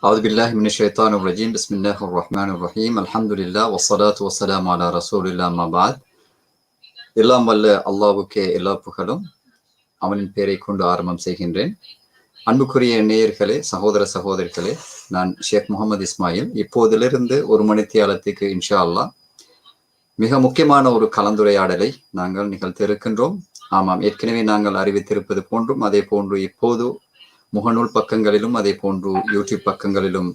أعوذ بالله من الشيطان الرجيم بسم الله الرحمن الرحيم الحمد لله والصلاة والسلام على رسول الله ما بعد எல்லாம் வல்ல அல்லாஹ்வுக்கே எல்லா புகழும் அவனின் பெயரை கொண்டு ஆரம்பம் செய்கின்றேன். அன்புக்குரிய நேயர்களே, சகோதர சகோதரிகளே, நான் ஷேக் முகமது இஸ்மாயில். இப்போதிலிருந்து ஒரு மணித்தியாலத்துக்கு இன்ஷா அல்லாஹ் மிக முக்கியமான ஒரு கலந்துரையாடலை நாங்கள் நிகழ்த்திருக்கின்றோம். ஆமாம், ஏற்கனவே நாங்கள் அறிவித்திருப்பது போன்றும் அதே போன்று இப்போது முகநூல் பக்கங்களிலும் அதே போன்று யூடியூப் பக்கங்களிலும்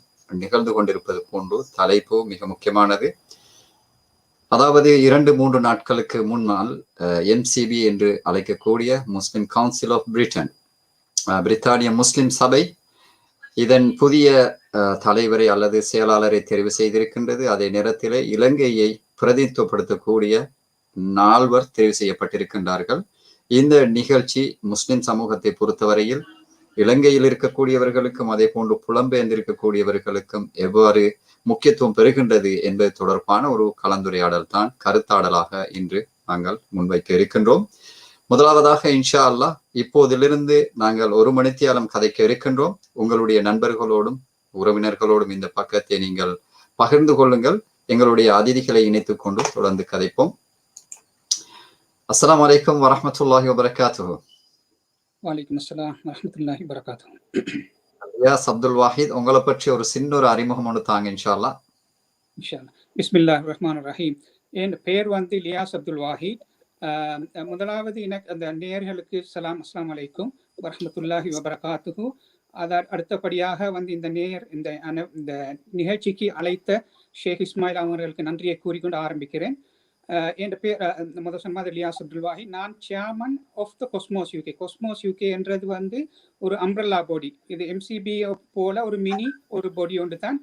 நிகழ்ந்து கொண்டிருப்பது போன்று தலைப்பு மிக முக்கியமானது. அதாவது 2-3 நாட்களுக்கு முன்னால் MCB என்று அழைக்கக்கூடிய முஸ்லிம் கவுன்சில் ஆஃப் பிரிட்டன், பிரித்தானிய முஸ்லிம் சபை இதன் புதிய தலைவரை அல்லது செயலாளரை தெரிவு செய்திருக்கின்றது. அதே நேரத்தில் இலங்கையை பிரதிநிதித்துவப்படுத்தக்கூடிய 4 தெரிவு செய்யப்பட்டிருக்கின்றார்கள். இந்த நிகழ்ச்சி முஸ்லிம் சமூகத்தை பொறுத்தவரையில் இலங்கையில் இருக்கக்கூடியவர்களுக்கும் அதே போன்று புலம்பெயர்ந்திருக்கக்கூடியவர்களுக்கும் எவ்வாறு முக்கியத்துவம் பெறுகின்றது என்பது தொடர்பான ஒரு கலந்துரையாடல் தான், கருத்தாடலாக இன்று நாங்கள் முன்வைக்க இருக்கின்றோம். முதலாவதாக இன்ஷா அல்லாஹ் இப்போதிலிருந்து நாங்கள் ஒரு மணித்தியாலம் கதைக்க இருக்கின்றோம். உங்களுடைய நண்பர்களோடும் உறவினர்களோடும் இந்த பக்கத்தை நீங்கள் பகிர்ந்து கொள்ளுங்கள். எங்களுடைய அதிதிகளை இணைத்துக் கொண்டு தொடர்ந்து கதைப்போம். அஸ்ஸலாமு அலைக்கும் வரஹ்மத்துல்லாஹி வபரகாத்துஹு. வலைக்கும் அஸ்ஸலாம் வரஹ்மத்துல்லாஹி வபரகாத்துஹு. ரியாஸ் அப்துல் வாஹித், உங்களை பற்றி ஒரு சின்ன ஒரு அறிமுகம் ஒன்று தாங்க இன்ஷா அல்லாஹ். இன்ஷா அல்லாஹ். பிஸ்மில்லாஹிர் ரஹ்மானிர் ரஹீம். என் பெயர் லியாஸ் அப்துல் வாஹித். முதலாவது எனக்கு அந்த நேயர்களுக்கு அஸ்ஸலாமு அலைக்கும் வரஹ்மத்துல்லாஹி வபரகாத்துஹு. அடுத்தபடியாக இந்த நேயர் இந்த நிகழ்ச்சிக்கு அழைத்த ஷேக் இஸ்மாயில் அவர்களுக்கு நன்றியை கூறிக்கொண்டு ஆரம்பிக்கிறேன். என் பேர் முதல் சொன்னது லியாஸ் அப்துல் வாஹித். நான் chairman of the Cosmos UK. Cosmos UK என்றது ஒரு அம்ப்ரெல்லா பாடி. இது MCB போல ஒரு மினி ஒரு பாடி ஒன்று தான்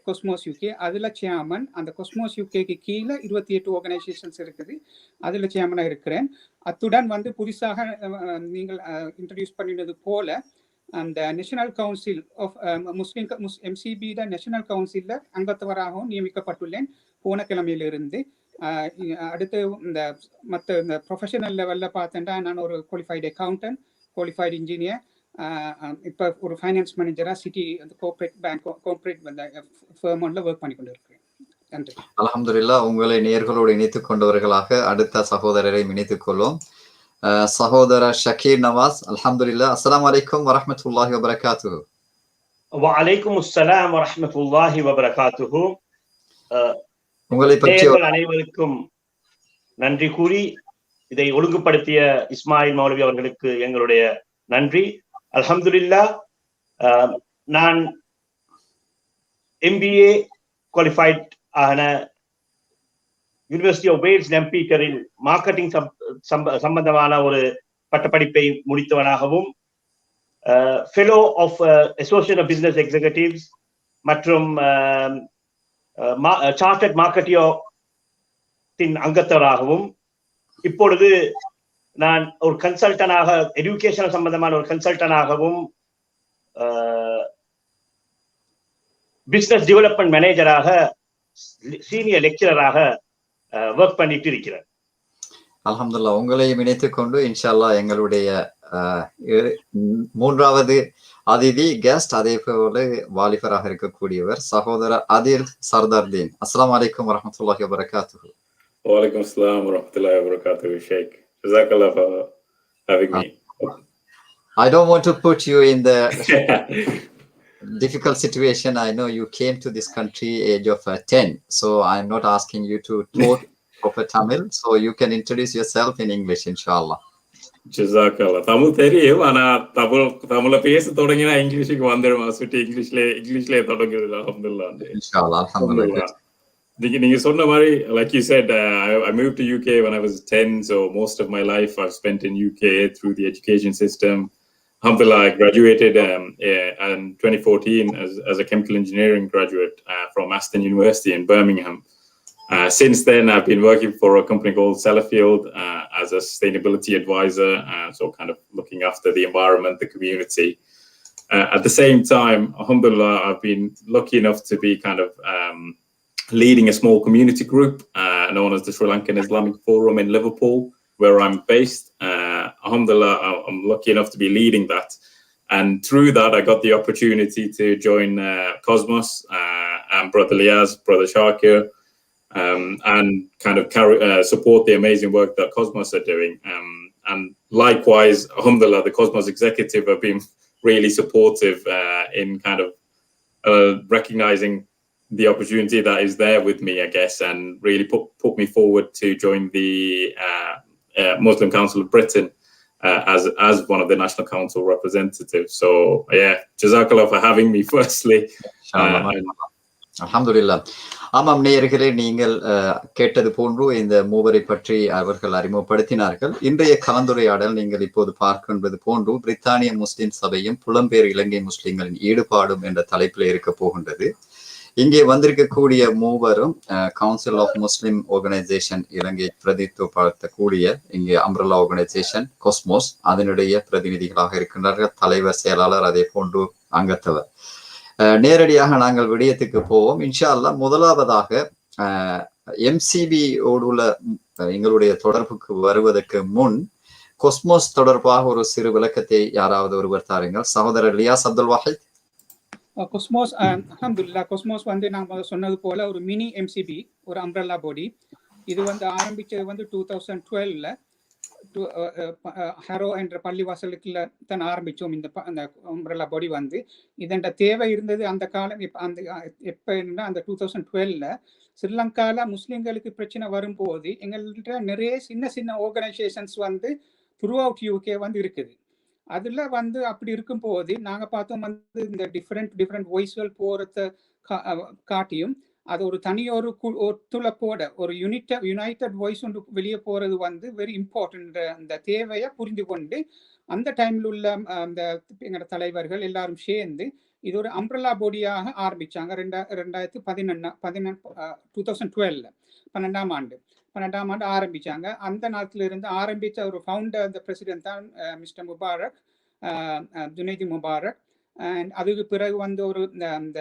கொஸ்மோஸ் யூகே. அதில் சேர்மன். அந்த கொஸ்மோஸ் யூகேக்கு கீழே 28 ஆர்கனைசேஷன்ஸ் இருக்குது. அதில் சேர்மனாக இருக்கிறேன். அத்துடன் புதுசாக நீங்கள் இன்ட்ரடியூஸ் பண்ணினது போல அந்த national council of Muslim MCB national கவுன்சிலில் அங்கத்தவராகவும் நியமிக்கப்பட்டுள்ளேன் போன கிழமையிலிருந்து. அடுத்து இந்த ப்ரொஃபஷனல் லெவலில் பார்த்தேன்டா நான் ஒரு குவாலிஃபைடு அக்கௌண்டன்ட், குவாலிஃபைடு இன்ஜினியர், இப்போ ஒரு ஃபைனான்ஸ் மேனேஜராக சிட்டி அந்த கோஆப்ரேட் ஃபர்மில் ஒர்க் பண்ணி கொண்டு இருக்கிறேன். நன்றி. அல்ஹம்துலில்லாஹ். உங்களை நேயர்களோடு இணைத்துக் கொண்டவர்களாக அடுத்த சகோதரரை இணைத்துக் கொள்வோம். சகோதர ஷக்கீர் நவாஸ். அல்ஹம்துலில்லாஹ். அஸ்ஸலாமு அலைக்கும் வரஹ்மத்துல்லாஹி வபரகாத்துஹு. வலைக்கும் அஸ்ஸலாம் வரஹ்மத்துல்லாஹி வபரகாத்துஹு. உங்களை பற்றி அனைவருக்கும் நன்றி கூறி இதை ஒழுங்குபடுத்திய இஸ்மாயில் மௌலவி அவர்களுக்கு எங்களுடைய நன்றி. அல்ஹம்துலில்லாஹ். நான் MBA குவாலிஃபைட் ஆன யூனிவர்சிட்டி ஆஃப் வேல்ஸ் லம்பீக்கரில் மார்க்கெட்டிங் சம்பந்தமான ஒரு பட்டப்படிப்பை முடித்தவனாகவும், fellow of association of business executives மற்றும் சார்ட்டர்ட் மார்க்கெட்டிங் அங்கத்தவராகவும், இப்பொழுது நான் ஒரு கன்சல்டனாக எஜுகேஷன் சம்பந்தமான ஒரு கன்சல்டனாகவும் பிசினஸ் டெவலப்மெண்ட் மேனேஜராக சீனியர் லெக்சரராக ஒர்க் பண்ணிட்டு இருக்கிறேன். அல்ஹம்துலில்லாஹ். உங்களையும் இணைத்துக் கொண்டு இன்ஷா அல்லாஹ் எங்களுடைய 3வது அதிதி கெஸ்ட், அதே போல வாலிபராக இருக்கக்கூடியவர் சகோதர அதிர் சர்தார்தீன். அஸ்ஸலாமு அலைக்கும் வரஹ்மத்துல்லாஹி வபரகாத்துஹு. வலைக்கும் அஸ்ஸலாம் வரஹ்மத்துல்லாஹி வபரகாத்துஹு. ஷேக், ஜஸாக்கல்லாஹ் for having me. I don't want to put you in the difficult situation. I know you came to this country age of 10, so I'm not asking you to talk proper Tamil, so you can introduce yourself in English inshallah. ஜஸாக்கல்லாஹ். Tamil தெரியும், ஆனா தமிழ பேச தொடங்கினா இங்கிலீஷுக்கு வந்துடும். சுட்டி இங்கிலீஷ்லயே தொடங்குது. அல்ஹம்துலில்லாஹ். Inshallah. Alhamdulillah. நீங்க சொன்ன மாதிரி, like you said, I moved to UK when I was 10, so most of my life I've spent in UK through the education system. Alhamdulillah, I graduated in 2014 as a chemical engineering graduate from Aston University in Birmingham. Since then, I've been working for a company called Sellafield as a sustainability advisor, so kind of looking after the environment, the community. At the same time, alhamdulillah, I've been lucky enough to be kind of leading a small community group known as the Sri Lankan Islamic Forum in Liverpool, where I'm based. Alhamdulillah, I'm lucky enough to be leading that. And through that, I got the opportunity to join Cosmos and Brother Liaz, Brother Shakir, and kind of support the amazing work that Cosmos are doing. And likewise, alhamdulillah, the Cosmos executive have been really supportive in kind of recognizing the opportunity that is there with me, I guess, and really put me forward to join the Muslim Council of Britain as one of the National Council representatives. So yeah, Jazakallah for having me firstly. அல்ஹம்துலில்லாஹ். ஆமாம் நேயர்களே, நீங்கள் கேட்டது போன்று இந்த மூவரை பற்றி அவர்கள் அறிமுகப்படுத்தினார்கள். இன்றைய கலந்துரையாடல் நீங்கள் இப்போது பார்க்கின்றது போன்று பிரித்தானிய முஸ்லிம் சபையும் புலம்பெயர் இலங்கை முஸ்லிம்களின் ஈடுபாடும் என்ற தலைப்பில் இருக்க போகின்றது. இங்கே வந்திருக்கக்கூடிய மூவரும் கவுன்சில் ஆஃப் முஸ்லிம் ஆர்கனைசேஷன் இலங்கை பிரதித்துவப்படுத்தக்கூடிய இங்கே அம்ரல்லா ஆர்கனைசேஷன் காஸ்மோஸ் அதனுடைய பிரதிநிதிகளாக இருக்கின்றார்கள். தலைவர், செயலாளர், அதே போன்று அங்கத்தவர். நேரடியாக நாங்கள் விடயத்துக்கு போவோம் இன்ஷா அல்லாஹ். முதலாவதாக எம்சிபி-ஓடு உள்ள எங்களுடைய தொடர்புக்கு வருவதற்கு முன் காஸ்மோஸ் தொடர்பாக ஒரு சிறு விளக்கத்தை யாராவது ஒருவர் தாருங்கள். சகோதரர் லியாஸ் அப்துல் வாஹித். காஸ்மோஸ் அல்ஹம்துலில்லாஹ், காஸ்மோஸ் வந்து நாங்கள் சொன்னது போல ஒரு மினி எம்சிபி, ஒரு அம்ப்ரெல்லா பாடி. இது வந்து ஆரம்பிச்சது வந்து 2012 ஹரோ என்ற பள்ளிவாசலுக்குள்ள தான் ஆரம்பிச்சோம். இந்த அம்ப்ரெல்லா பாடி வந்து இதன் தேவை இருந்தது அந்த காலம். எப்ப என்னன்னா அந்த 2012 ஸ்ரீலங்கால முஸ்லிம்களுக்கு பிரச்சனை வரும்போது எங்கள்கிட்ட நிறைய சின்ன சின்ன ஆர்கனைசேஷன்ஸ் வந்து த்ரூ அவுட் யூகே வந்து இருக்குது. அதுல வந்து அப்படி இருக்கும் போது நாங்க பார்த்தோம் வந்து இந்த டிஃப்ரெண்ட் வாய்ஸ்கள் போறத காட்டியும் அது ஒரு தனியொரு ஒத்துழைப்போட ஒரு யுனைடெட் வாய்ஸ் ஒன்று வெளியே போறது வந்து வெரி இம்பார்ட்டன்ட். அந்த தேவையை புரிந்து கொண்டு அந்த டைம்ல உள்ள அந்த எங்களோட தலைவர்கள் எல்லாரும் சேர்ந்து இது ஒரு அம்ப்ரெல்லா பாடியாக ஆரம்பிச்சாங்க. 12ஆம் ஆண்டு ஆரம்பிச்சாங்க. அந்த நாட்டில இருந்து ஆரம்பிச்ச ஒரு ஃபவுண்டர், அந்த பிரசிடென்ட் தான் mister Mubarak, Junaidi Mubarak. And அதுக்கு பிறகு வந்து ஒரு இந்த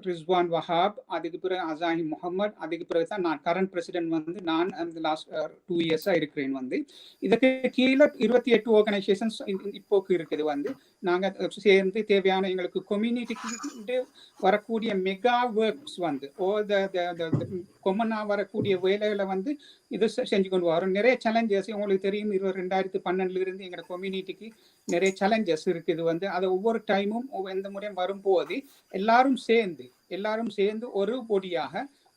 ரிஸ்வான் வஹாப், அதுக்கு பிறகு அசாஹி முகமது, அதுக்கு பிறகு தான் நான் கரண்ட் பிரசிடென்ட் வந்து நான் அந்த லாஸ்ட் 2 இயர்ஸா இருக்கிறேன். வந்து இதுக்கு கீழே 28 ஆர்கனைசேஷன்ஸ் இப்போக்கு இருக்குது. வந்து நாங்க சேர்ந்து தேவையான எங்களுக்கு கம்யூனிட்டிக்கு வரக்கூடிய மெகா ஒர்க்ஸ் வந்து கொமனா வரக்கூடிய வேலைகளை வந்து இது செஞ்சு கொண்டு வரும். நிறைய சேலஞ்சஸ் உங்களுக்கு தெரியும். 2012 இருந்து எங்களோட கம்யூனிட்டிக்கு நிறைய சேலஞ்சஸ் இருக்குது. வந்து அதை ஒவ்வொரு டைமும் எந்த முறையும் வரும்போது எல்லாரும் சேர்ந்து ஒரு பொடியாக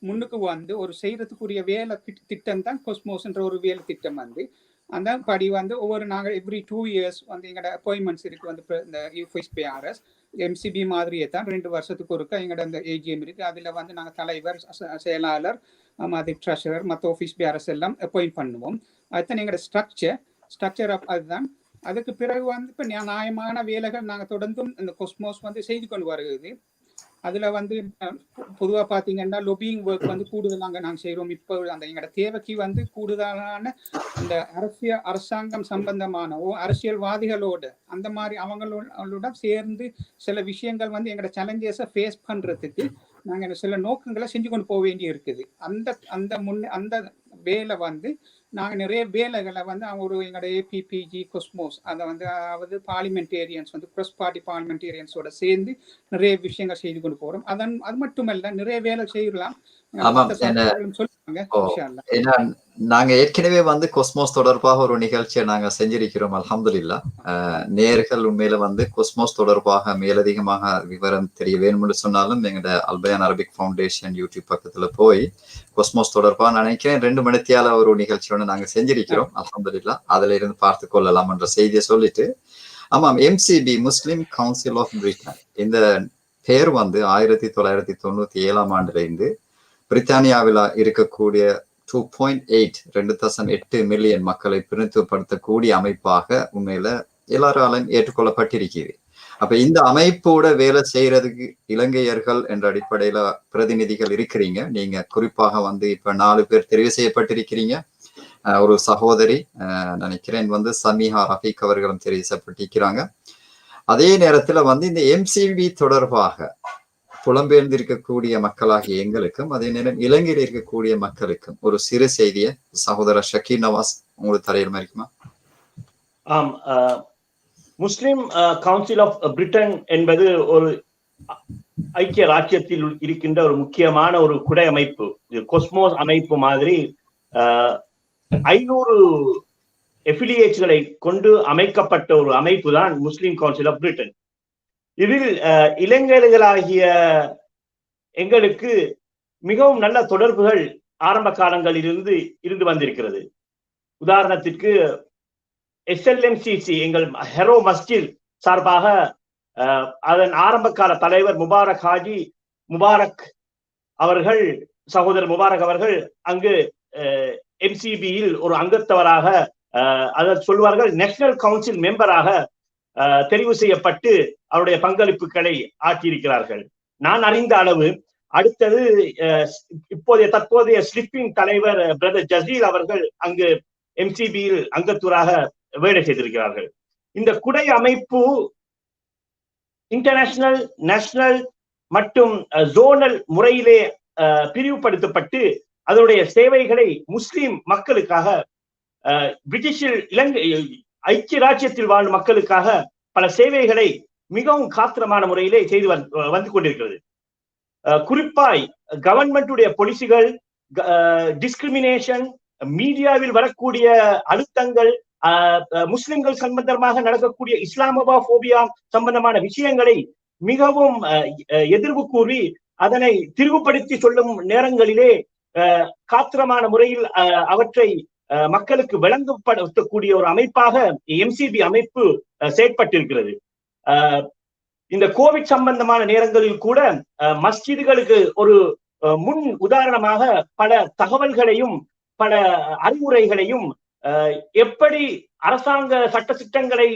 முன்னுக்கு வந்து ஒரு செய்யறதுக்குரிய வேலை திட்டம் தான் காஸ்மோஸ்ன்ற ஒரு வேலை திட்டம். வந்து அந்த படி வந்து ஒவ்வொரு நாங்கள் எவ்ரி 2 இயர்ஸ் வந்து எங்களோட அப்பாயின்மெண்ட்ஸ் இருக்கு. வந்து இந்த யூஎஸ்பிஆர்எஸ் எம்சிபி மாதிரியே தான் 2 வருஷத்துக்கு ஒருக்கா எங்களோட அந்த ஏஜிஎம் இருக்கு. அதுல வந்து நாங்கள் தலைவர், செயலாளர், அது ட்ரெஷரர், மற்ற ஆஃபீஸ் பிஆர்எஸ் எல்லாம் அப்பாயிண்ட் பண்ணுவோம். அதுதான் எங்களோட ஸ்ட்ரக்சர் அதுதான். அதுக்கு பிறகு வந்து இப்போ நியாயமான வேலைகள் நாங்கள் தொடர்ந்தும் இந்த காஸ்மோஸ் வந்து செய்து கொண்டு வருகிறது. அதுல வந்து பொதுவாக பார்த்தீங்கன்னா லொபியிங் ஒர்க் வந்து கூடுதலாக நாங்கள் செய்கிறோம். இப்போ அந்த எங்களோட தேவைக்கு வந்து கூடுதலான அந்த அரசாங்கம் சம்பந்தமான அரசியல்வாதிகளோடு அந்த மாதிரி அவங்களோட சேர்ந்து சில விஷயங்கள் வந்து எங்களோட சேலஞ்சஸை ஃபேஸ் பண்றதுக்கு நாங்கள் சில நோக்கங்களை செஞ்சு கொண்டு போக வேண்டி இருக்குது. அந்த வேலை வந்து நாங்கள் நிறைய வேலைகளை வந்து ஒரு எங்களோட ஏபிபிஜி காஸ்மோஸ் அதை வந்து அதாவது பார்லிமெண்டேரியன்ஸ் வந்து ப்ரெஸ் பார்ட்டி பார்லிமெண்டேரியன்ஸோட சேர்ந்து நிறைய விஷயங்கள் செய்து கொண்டு போறோம். அது மட்டுமல்ல நிறைய வேலை செய்யலாம். ஏன்னா நாங்க ஏற்கனவே வந்து காஸ்மோஸ் தொடர்பாக ஒரு நிகழ்ச்சியை நாங்க செஞ்சிருக்கிறோம். அல்ஹம்துலில்லாஹ். நேயர்கள் உண்மையில வந்து காஸ்மோஸ் தொடர்பாக மேலதிகமாக விவரம் தெரிய வேணும்னு சொன்னாலும் எங்களோட அல்பயான் அரபிக் ஃபவுண்டேஷன் யூடியூப் பக்கத்துல போய் காஸ்மோஸ் தொடர்பாக நினைக்கிறேன் 2 மணித்தியால ஒரு நிகழ்ச்சியோட நாங்க செஞ்சிருக்கிறோம். அல்ஹம்துலில்லாஹ். அதுல இருந்து பார்த்து கொள்ளலாம் என்ற செய்தியை சொல்லிட்டு, ஆமாம், MCB Muslim council of Britain இந்த பேர் வந்து 1997ஆம் ஆண்டுல இருந்து பிரித்தானியாவில் இருக்கக்கூடிய 2.8 மில்லியன் மக்களை பிரதிநிதித்துவப்படுத்தக்கூடிய அமைப்பாக உண்மையில எல்லாராலும் ஏற்றுக்கொள்ளப்பட்டிருக்கிறது. அப்ப இந்த அமைப்போட வேலை செய்யறதுக்கு இலங்கையர்கள் என்ற அடிப்படையில பிரதிநிதிகள் இருக்கிறீங்க. நீங்க குறிப்பாக வந்து இப்ப 4 பேர் தெரிவு செய்யப்பட்டிருக்கிறீங்க. ஒரு சகோதரி நினைக்கிறேன் வந்து சமீஹா ரஃபீக் அவர்களும் தெரிவு செய்யப்பட்டிருக்கிறாங்க. அதே நேரத்துல வந்து இந்த எம்சிபி தொடர்பாக புலம்பெயர்ந்து இருக்கக்கூடிய மக்களாகிய எங்களுக்கும் அதே நேரம் இலங்கையில் இருக்கக்கூடிய மக்களுக்கும் ஒரு சிறு செய்தியை சகோதரர் ஷக்கீர் நவாஸ் உங்களுக்கு தரையில் இருக்குமா? ஆம், முஸ்லிம் கவுன்சில் ஆஃப் பிரிட்டன் என்பது ஒரு ஐக்கிய ராஜ்யத்தில் இருக்கின்ற ஒரு முக்கியமான ஒரு குடை அமைப்பு. கொஸ்மோஸ் அமைப்பு மாதிரி 500 எஃபிலியேட்ஸ்களை கொண்டு அமைக்கப்பட்ட ஒரு அமைப்பு தான் முஸ்லிம் கவுன்சில் ஆஃப் பிரிட்டன். இதில் இளைஞர்களாகிய எங்களுக்கு மிகவும் நல்ல தொடர்புகள் ஆரம்ப காலங்களில் இருந்து வந்திருக்கிறது. உதாரணத்திற்கு SLMCC எங்கள் ஹெரோ மஸ்ஜித் சார்பாக அதன் ஆரம்ப கால தலைவர் முபாரக் அவர்கள், சகோதரர் முபாரக் அவர்கள் அங்கு MCBயில் ஒரு அங்கத்தவராக, அதை சொல்வார்கள் நேஷனல் கவுன்சில் மெம்பராக தெரிவு செய்யப்பட்டு அவருடைய பங்களிப்புகளை ஆற்றியிருக்கிறார்கள். நான் அறிந்த அளவு அடுத்தது தற்போதைய ஸ்லிப்பிங் தலைவர் பிரதர் ஜசீல் அவர்கள் அங்கு MCBயில் அங்கத்தவராக வேலை செய்திருக்கிறார்கள். இந்த குடை அமைப்பு இன்டர்நேஷனல், நேஷனல் மற்றும் ஜோனல் முறையிலே பிரிவுபடுத்தப்பட்டு அதனுடைய சேவைகளை முஸ்லிம் மக்களுக்காக, பிரிட்டிஷில் ஐக்கிய ராஜ்யத்தில் வாழும் மக்களுக்காக பல சேவைகளை மிகவும் காத்திரமான முறையிலே செய்து வந்து கொண்டிருக்கிறது. குறிப்பாய் கவர்மெண்டுடைய பொலிசிகள், டிஸ்கிரிமினேஷன், மீடியாவில் வரக்கூடிய அழுத்தங்கள், முஸ்லிம்கள் சம்பந்தமாக நடக்கக்கூடிய இஸ்லாமோபோபியா சம்பந்தமான விஷயங்களை மிகவும் எதிர்வு கூறி அதனை திரிவுபடுத்தி சொல்லும் நேரங்களிலே காத்திரமான முறையில் அவற்றை மக்களுக்கு வழங்கப்படுத்தக்கூடிய ஒரு அமைப்பாக MCB அமைப்பு செயற்பட்டிருக்கிறது. இந்த கோவிட் சம்பந்தமான நேரங்களில் கூட மஸ்ஜிதுகளுக்கு ஒரு முன் உதாரணமாக பல தகவல்களையும் பல அறிவுரைகளையும், எப்படி அரசாங்க சட்ட திட்டங்களை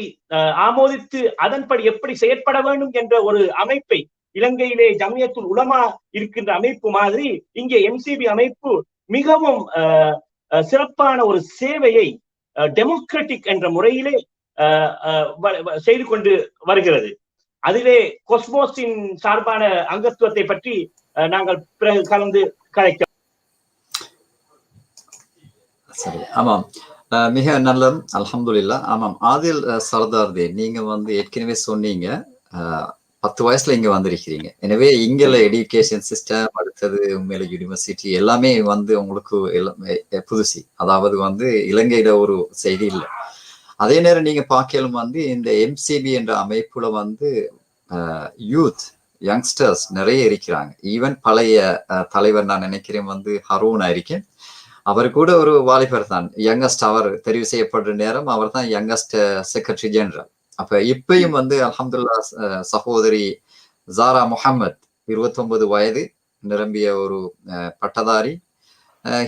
ஆமோதித்து அதன்படி எப்படி செயற்பட வேண்டும் என்ற ஒரு அமைப்பை, இலங்கையிலே ஜமியத்துல் உலமா இருக்கின்ற அமைப்பு மாதிரி இங்கே MCB அமைப்பு மிகவும் சிறப்பான ஒரு சேவையை டெமோக்ராட்டிக் என்ற முறையிலே செய்து கொண்டு வருகிறது. அதிலே கொஸ்மோஸின் சார்பான அங்கத்துவத்தை பற்றி நாங்கள் பிறகு கலந்து கலைக்க. சரி, ஆமாம், மிக நல்ல, அல்ஹம்துலில்லாஹ். ஆமாம், ஆதில் சர்தார்தே, நீங்க வந்து ஏற்கனவே சொன்னீங்க 10 வயசுல இங்க வந்திருக்கிறீங்க. எனவே இங்கல எஜுகேஷன் சிஸ்டம், அடுத்தது உண்மையில யூனிவர்சிட்டி எல்லாமே வந்து உங்களுக்கு புதுசி. அதாவது வந்து இலங்கையில ஒரு செய்தி இல்லை. அதே நேரம் நீங்க பார்க்கலும் வந்து இந்த MCB என்ற அமைப்புல வந்து யூத் யங்ஸ்டர்ஸ் நிறைய இருக்கிறாங்க. ஈவன் பழைய தலைவர் நான் நினைக்கிறேன் வந்து ஹரூனா இருக்கேன், அவர் கூட ஒரு வாலிபர் தான், யங்கஸ்ட். அவர் தெரிவு செய்யப்படுற நேரம் அவர் தான் யங்கஸ்ட் செக்ரட்டரி ஜெனரல். அப்ப இப்பயும் வந்து அல்ஹம்துலில்லாஹ் சகோதரி ஜாரா முஹம்மத் 29 வயது நிரம்பிய ஒரு பட்டதாரி,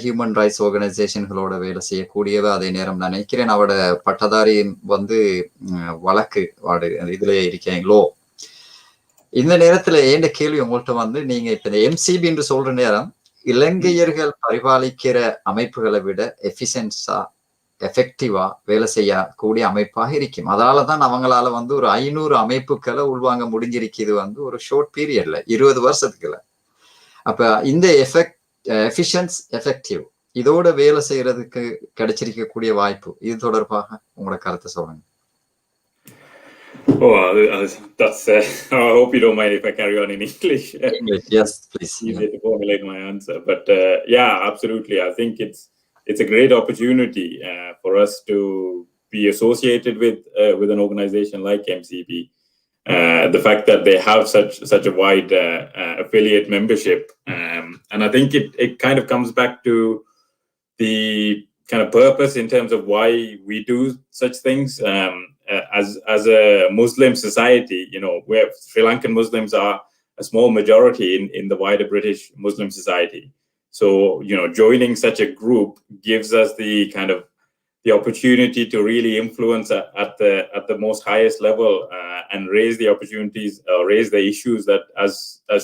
ஹியூமன் ரைட்ஸ் ஆர்கனைசேஷன்களோட வேலை செய்யக்கூடியவ. அதே நேரம் நான் நினைக்கிறேன் அவரோட பட்டதாரி வந்து வழக்கு இதுல இருக்கீங்களோ. இந்த நேரத்துல ஏண்ட கேள்வி உங்கள்கிட்ட வந்து, நீங்க இப்ப இந்த MCB என்று சொல்ற நேரம் இலங்கையர்கள் பரிபாலிக்கிற அமைப்புகளை விட எஃபிஷியன்ஸா, எஃபெக்டிவா வேலை செய்யக்கூடிய அமைப்பாக இருக்கும். அதனாலதான் அவங்களால வந்து ஒரு 500 அமைப்புகளை உள்வாங்க முடிஞ்சிருக்குது வந்து ஒரு ஷார்ட் பீரியட்ல, 20 வருஷத்துக்குள்ள. அப்ப இந்த எஃபிஷியன்ஸ், எஃபெக்டிவ், இதோட வேலை செய்யறதுக்கு கிடைச்சிருக்கக்கூடிய வாய்ப்பு, இது தொடர்பாக உங்களோட கருத்தை சொல்லுங்க. That's. I hope you don't mind if I carry on in English. Yes, please. Easier to formulate my answer, but yeah, absolutely. I think it's a great opportunity for us to be associated with an organization like MCB. The fact that they have such a wide affiliate membership, and I think it kind of comes back to the kind of purpose in terms of why we do such things. As a Muslim society, where Sri Lankan Muslims are a small majority in the wider British Muslim society. So, joining such a group gives us the opportunity to really influence at the most highest level and raise the opportunities, raise the issues that as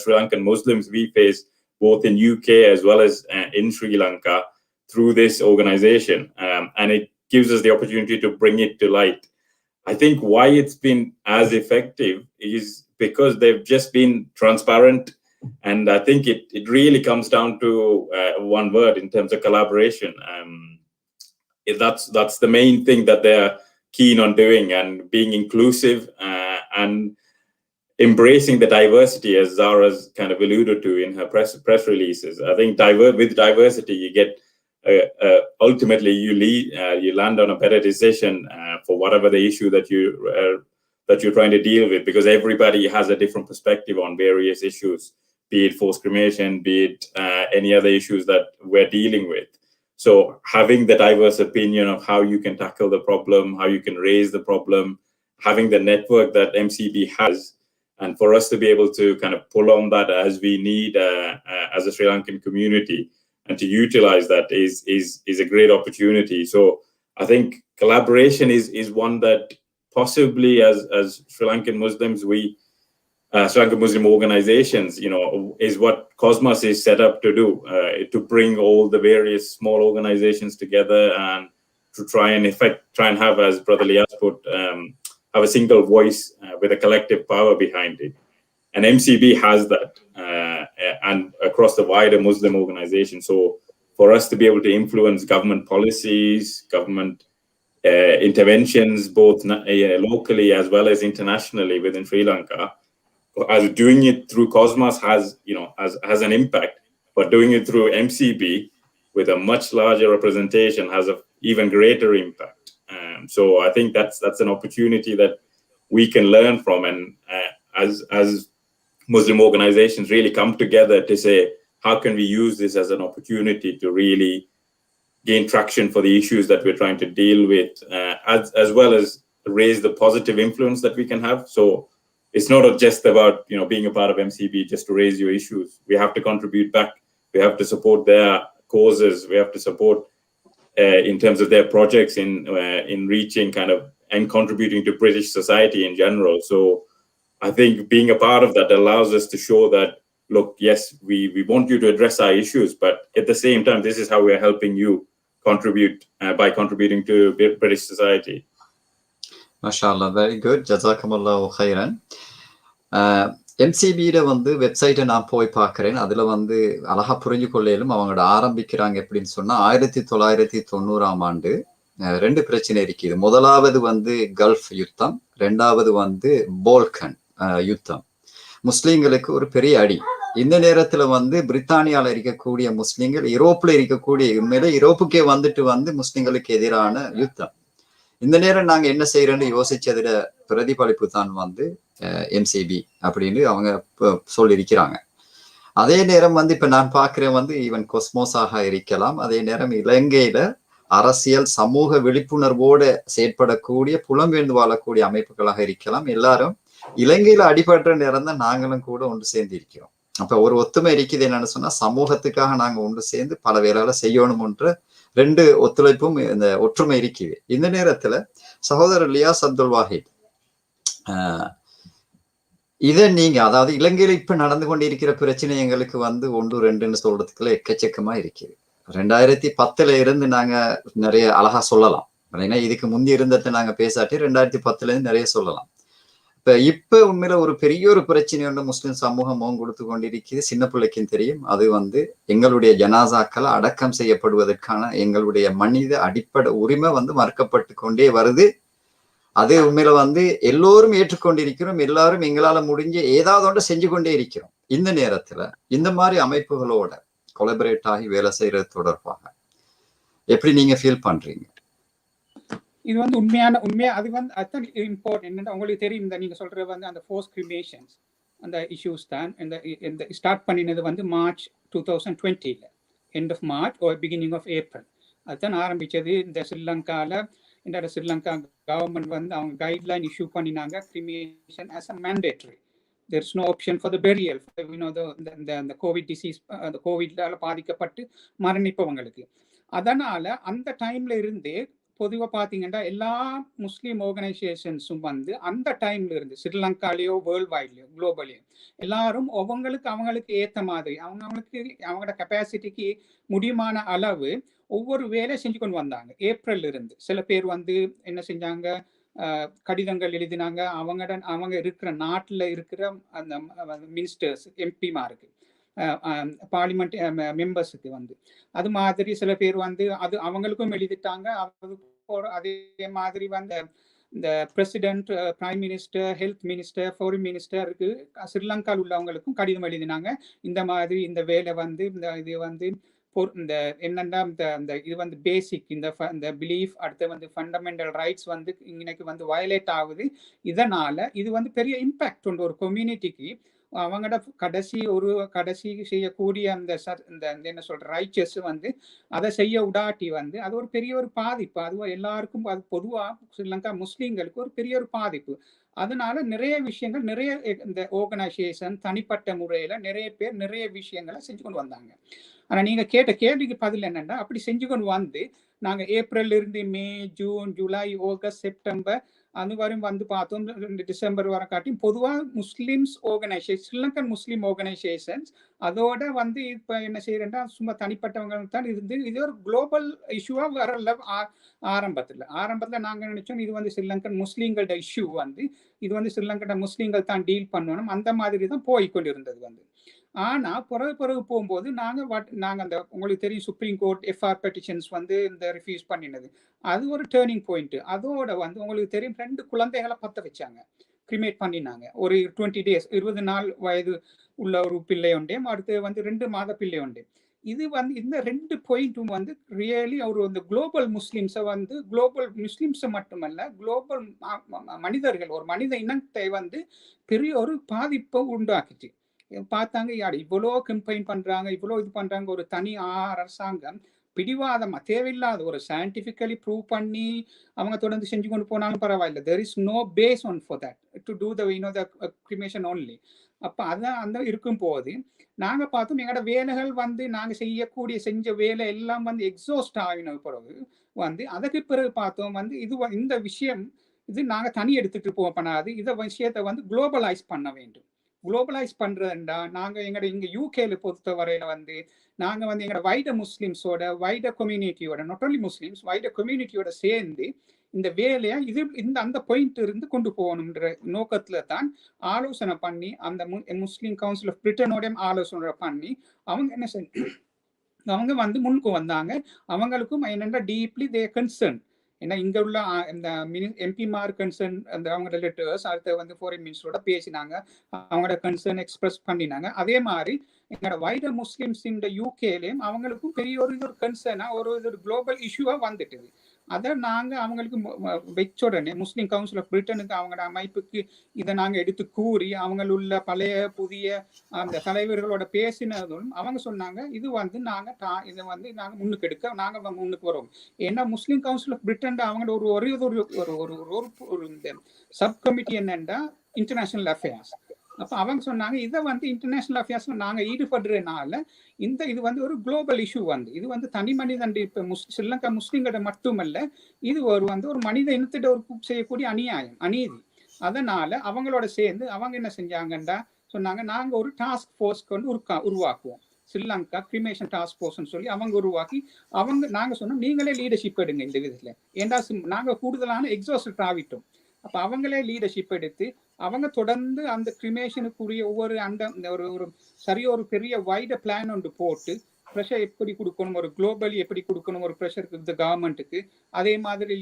Sri Lankan Muslims we face both in UK as well as in Sri Lanka through this organization. And it gives us the opportunity to bring it to light. I think why it's been as effective is because they've just been transparent. And I think it really comes down to one word in terms of collaboration. That's the main thing that keen on doing, and being inclusive and embracing the diversity, as Zara's kind of alluded to in her press releases. I think with diversity, you get ultimately you land on a better decision for whatever the issue that you're trying to deal with, because everybody has a different perspective on various issues, be it forced cremation, be it any other issues that we're dealing with. So having the diverse opinion of how you can tackle the problem, how you can raise the problem, having the network that MCB has, and for us to be able to kind of pull on that as we need as a Sri Lankan community, and to utilize that is a great opportunity. So I think collaboration is one that possibly as Sri Lankan Muslims, Sri Lankan Muslim organizations, is what Cosmos is set up to do, to bring all the various small organizations together and to try and have, as Brother Lias put, have a single voice with a collective power behind it. And MCB has that, and across the wider Muslim organization. So for us to be able to influence government policies, government interventions, both locally as well as internationally within Sri Lanka, as doing it through Cosmos has an impact, but doing it through MCB with a much larger representation has an even greater impact. So I think that's an opportunity that we can learn from, and as Muslim organizations really come together to say, how can we use this as an opportunity to really gain traction for the issues that we're trying to deal with, as well as raise the positive influence that we can have. So it's not just about being a part of MCB just to raise your issues. We have to contribute back. We have to support their causes. We have to support in terms of their projects in reaching and contributing to British society in general. So I think being a part of that allows us to show that, look, yes, we want you to address our issues, but at the same time, this is how we are helping you contribute by contributing to British society. MashaAllah, very good. Jazakumullahu khairan. MCBயில வெப்சைட்டை நான் போய் பார்க்குறேன். அதில் அழகா புரிஞ்சு கொள்ளையிலும் அவங்களோட ஆரம்பிக்கிறாங்க எப்படின்னு சொன்னா 1990ஆம் ஆண்டு 2 பிரச்சனை இருக்குது. முதலாவது கல்ஃப் யுத்தம், 2வது போல்கன் யுத்தம். முஸ்லீம்களுக்கு ஒரு பெரிய அடி. இந்த நேரத்துல பிரித்தானியால இருக்கக்கூடிய முஸ்லீம்கள் யூரோப்ல இருக்கக்கூடிய உண்மையில யூரோப்புக்கே வந்துட்டு முஸ்லீம்களுக்கு எதிரான யுத்தம். இந்த நேரம் நாங்க என்ன செய்யறோம்னு யோசிச்சதுல பிரதிபலிப்பு தான் எம்சிபி அப்படின்னு அவங்க சொல்லியிருக்கிறாங்க. அதே நேரம் இப்ப நான் பாக்குறேன் ஈவன் கொஸ்மோஸாக இருக்கலாம். அதே நேரம் இலங்கையில அரசியல் சமூக விழிப்புணர்வோட செயற்படக்கூடிய புலம்பெயர்ந்து வாழக்கூடிய அமைப்புகளாக இருக்கலாம். எல்லாரும் இலங்கையில அடிபடுற நேரம் தான் நாங்களும் கூட ஒன்று சேர்ந்து இருக்கிறோம். அப்ப ஒரு ஒத்துமை இருக்குது. என்னன்னு சொன்னா, சமூகத்துக்காக நாங்க ஒன்று சேர்ந்து பல வேலைகளை செய்யணும்ன்ற 2 ஒத்துழைப்பும் இந்த ஒற்றுமை இருக்குது. இந்த நேரத்துல சகோதரர் லியாஸ் அப்துல் வாஹித், இதை நீங்க அதாவது இலங்கையில இப்ப நடந்து கொண்டிருக்கிற பிரச்சனை எங்களுக்கு 1, 2ன்னு சொல்றதுக்குள்ள எக்கச்சக்கமா இருக்குது. 2010 இருந்து நாங்க நிறைய அழகா சொல்லலாம். ஏன்னா இதுக்கு முந்தி இருந்ததை நாங்க பேசாட்டி 2010 இருந்து நிறைய சொல்லலாம். இப்ப உண்மையில ஒரு பெரிய ஒரு பிரச்சனை ஒன்று முஸ்லிம் சமூகம் முகம் கொடுத்து கொண்டிருக்கிறது. சின்ன பிள்ளைக்கும் தெரியும். அது எங்களுடைய ஜனாசாக்கள் அடக்கம் செய்யப்படுவதற்கான எங்களுடைய மனித அடிப்படை உரிமை மறுக்கப்பட்டு கொண்டே வருது. அது உண்மையில எல்லோரும் ஏற்றுக்கொண்டிருக்கிறோம். எல்லாரும் எங்களால முடிஞ்ச ஏதாவது ஒன்று செஞ்சு கொண்டே இருக்கிறோம். இந்த நேரத்துல இந்த மாதிரி அமைப்புகளோட கொலபரேட் ஆகி வேலை செய்யறது தொடர்பாக எப்படி நீங்க ஃபீல் பண்றீங்க? இது உண்மையா அது அதுதான் இம்பார்ட்டன்ட். உங்களுக்கு தெரியும், இந்த நீங்க சொல்றது அந்த ஃபோர்ஸ் கிரிமேஷன்ஸ் அந்த இஷ்யூஸ் தான் இந்த ஸ்டார்ட் பண்ணினது மார்ச் 2020, எண்ட் ஆஃப் மார்ச் ஒரு பிகினிங் ஆஃப் ஏப்ரல். அதுதான் ஆரம்பிச்சது. இந்த ஸ்ரீலங்கால இந்த ஸ்ரீலங்கா கவர்மெண்ட் அவங்க கைட்லைன் இஷ்யூ பண்ணினாங்க, cremation as a mandatory. there is no option for the burial. the COVID disease, அந்த கோவிட்ல பாதிக்கப்பட்டு மரணிப்பவங்களுக்கு. அதனால அந்த டைம்ல இருந்தே பொதுவாக பார்த்தீங்கன்னா எல்லா முஸ்லீம் ஆர்கனைசேஷன்ஸும் அந்த டைம்ல இருந்து ஸ்ரீலங்காலேயோ வேர்ல்ட் வைட்லயோ குளோபலியோ எல்லாரும் அவங்களுக்கு ஏற்ற மாதிரி அவங்களோட கெப்பாசிட்டிக்கு முடியுமான அளவு ஒவ்வொரு வேலை செஞ்சு கொண்டு வந்தாங்க. ஏப்ரல்ல இருந்து சில பேர் என்ன செஞ்சாங்க, கடிதங்கள் எழுதினாங்க அவங்க இருக்கிற நாட்டில் இருக்கிற அந்த மினிஸ்டர்ஸ், எம்பிமாருக்கு, பார்லிமெண்ட் மெம்பர்ஸுக்கு அது மாதிரி சில பேர் அது அவங்களுக்கும் எழுதிட்டாங்க. அதே மாதிரி இந்த president, prime minister, health minister, foreign மினிஸ்டருக்கு ஸ்ரீலங்காவில் உள்ளவங்களுக்கும் கடிதம் எழுதினாங்க. இந்த மாதிரி இந்த வேலை வந்து இது வந்து இந்த என்னென்னா இந்த இது வந்து பேசிக் இந்த பிலீஃப், அடுத்து வந்து ஃபண்டமெண்டல் ரைட்ஸ் வந்து இன்னைக்கு வந்து வயலேட் ஆகுது. இதனால இது வந்து பெரிய இம்பாக்ட் உண்டு ஒரு கம்யூனிட்டிக்கு. அவங்களோட கடைசி செய்யக்கூடிய அந்த என்ன சொல்ற ரைச்சஸ் வந்து அதை செய்ய விடாட்டி வந்து அது ஒரு பெரிய ஒரு பாதிப்பு. அது எல்லாருக்கும் அது பொதுவாக ஸ்ரீலங்கா முஸ்லீம்களுக்கு ஒரு பெரிய ஒரு பாதிப்பு. அதனால நிறைய விஷயங்கள், நிறைய இந்த ஆர்கனைசேஷன் தனிப்பட்ட முறையில நிறைய பேர் நிறைய விஷயங்களை செஞ்சு கொண்டு வந்தாங்க. ஆனா நீங்க கேட்ட கேள்விக்கு பதில் என்னன்னா, அப்படி செஞ்சு கொண்டு வந்து நாங்க ஏப்ரல் இருந்து மே, ஜூன், ஜூலை, ஆகஸ்ட், செப்டம்பர் அது வரையும் வந்து பார்த்தோம். டிசம்பர் வரை காட்டியும் பொதுவாக முஸ்லிம்ஸ் ஆர்கனைசேஷன், ஸ்ரீலங்கன் முஸ்லீம் ஆர்கனைசேஷன்ஸ் அதோட வந்து இப்ப என்ன செய்யறேன்னா சும்மா தனிப்பட்டவங்க தான் இருந்து இது ஒரு குளோபல் இஷ்யூவா வரல. ஆரம்பத்துல நாங்க நினைச்சோம் இது வந்து ஸ்ரீலங்கன் முஸ்லீம்களோட இஷ்யூ வந்து இது வந்து ஸ்ரீலங்கன் முஸ்லீம்கள் தான் டீல் பண்ணணும், அந்த மாதிரி தான் போய்கொண்டிருந்தது வந்து. ஆனா பிறகு போகும்போது நாங்க அந்த உங்களுக்கு தெரியும் சுப்ரீம் கோர்ட் எஃப்ஆர் பெட்டிஷன்ஸ் வந்து இந்த ரிஃப்யூஸ் பண்ணினது, அது ஒரு டேர்னிங் பாயிண்ட். அதோட வந்து உங்களுக்கு தெரியும் 2 குழந்தைகளை பத்த வச்சாங்க, கிரிமேட் பண்ணினாங்க. ஒரு 20 days 20 நாள் வயது உள்ள ஒரு பிள்ளை உண்டே, அடுத்து வந்து 2 மாத பிள்ளை உண்டு. இது வந்து இந்த 2 பாயிண்ட்டும் வந்து ரியலி ஒரு குளோபல் முஸ்லிம்ஸை வந்து குளோபல் முஸ்லிம்ஸை மட்டுமல்ல குளோபல் மனிதர்கள், ஒரு மனித இனத்தை வந்து பெரிய ஒரு பாதிப்பை உண்டாக்குச்சு. பார்த்தாங்க யார் இவ்வளோ கம்பெயின் பண்றாங்க, இவ்வளோ இது பண்றாங்க, ஒரு தனி அரசாங்கம் பிடிவாதமா தேவையில்லாத ஒரு சயின்டிபிக்கலி ப்ரூவ் பண்ணி அவங்க தொடர்ந்து செஞ்சு கொண்டு போனாலும் பரவாயில்ல. There is no base one for that to do the cremation only. அப்ப அதான் அந்த இருக்கும் போது நாங்க பார்த்தோம் எங்களோட வேலைகள் வந்து நாங்க செஞ்ச வேலை எல்லாம் வந்து எக்ஸாஸ்ட் ஆகின பிறகு வந்து அதுக்கு பிறகு பார்த்தோம் வந்து இந்த விஷயம் இது நாங்க தனி எடுத்துட்டு பண்ணாது, இந்த விஷயத்தை வந்து குளோபலைஸ் பண்ண வேண்டும். குளோபலைஸ் பண்றதுண்டா நாங்க இங்க யூகேல பொறுத்த வரையில வந்து நாங்க வந்து எங்களோட வைடர் முஸ்லிம்ஸோட வைடர் கம்யூனிட்டியோட, நாட் ஓன்லி முஸ்லிம்ஸ், வைடர் கம்யூனிட்டியோட சேர்ந்து இந்த வேலையா அந்த பாயிண்ட் இருந்து கொண்டு போகணும்ன்ற நோக்கத்துல தான் ஆலோசனை பண்ணி அந்த முஸ்லீம் கவுன்சில் ஆஃப் பிரிட்டனோட ஆலோசனை பண்ணி அவங்க வந்து முன்னுக்கு வந்தாங்க. அவங்களுக்கும் என்னென்ன டீப்லி தே கன்சர்ன். ஏன்னா இங்க உள்ள இந்த எம்பிமார் கன்சர்ன் அந்த அவங்களோட லெட்டர்ஸ் அடுத்த வந்து ஃபாரின் மினிஸ்டரோட பேசினாங்க, அவங்களோட கன்சர்ன் எக்ஸ்பிரஸ் பண்ணினாங்க. அதே மாதிரி எங்களோட வைடர் முஸ்லிம்ஸ் இந்த யூகேலையும் அவங்களுக்கும் பெரிய ஒரு கன்சர்னா ஒரு குளோபல் இஷ்யூவா வந்துட்டுது. அதை நாங்க அவங்களுக்கு வச்ச உடனே முஸ்லீம் கவுன்சில் ஆஃப் பிரிட்டனுக்கு அவங்களோட அமைப்புக்கு இதை நாங்க எடுத்து கூறி அவங்களுள்ள பழைய புதிய அந்த தலைவர்களோட பேசினதும் அவங்க சொன்னாங்க இது வந்து இதை வந்து நாங்க முன்னுக்கு எடுக்க நாங்க முன்னுக்கு வரோம். ஏன்னா முஸ்லீம் கவுன்சில் ஆஃப் பிரிட்டன் அவங்களோட ஒரு இந்த சப் கமிட்டி என்னன்னா இன்டர்நேஷனல் அஃபேர்ஸ். அப்ப அவங்க சொன்னாங்க இதை வந்து இன்டர்நேஷனல் அஃபேர்ஸ்ல நாங்க ஈடுபடுறதுனால இது வந்து ஒரு குளோபல் இஷ்யூ வந்து இது வந்து தனி மனிதன் இப்ப ஸ்ரீலங்கா முஸ்லீம்கிட்ட மட்டுமல்ல, இது ஒரு மனித இனத்திட்ட ஒரு செய்யக்கூடிய அநீதி. அதனால அவங்களோட சேர்ந்து அவங்க என்ன செஞ்சாங்கன்னா சொன்னாங்க நாங்க ஒரு டாஸ்க் ஃபோர்ஸ் கொண்டு உருவாக்குவோம், ஸ்ரீலங்கா கிரிமேஷன் டாஸ்க் ஃபோர்ஸ்ன்னு சொல்லி அவங்க உருவாக்கி நாங்க சொன்னோம் நீங்களே லீடர்ஷிப் எடுங்க இந்த விதத்துல, ஏண்டா நாங்க கூடுதலான எக்ஸாஸ்ட் ஆகிட்டோம். அப்ப அவங்களே லீடர்ஷிப் எடுத்து அவங்க தொடர்ந்து அந்த கிரிமேஷனுக்குரிய ஒவ்வொரு ஒரு பெரிய வைட பிளான் ஒன்று போட்டு ப்ரெஷர் எப்படி கொடுக்கணும், ஒரு குளோபலி எப்படி கொடுக்கணும் ஒரு ப்ரெஷர் இந்த கவர்மெண்ட்டுக்கு, அதே மாதிரி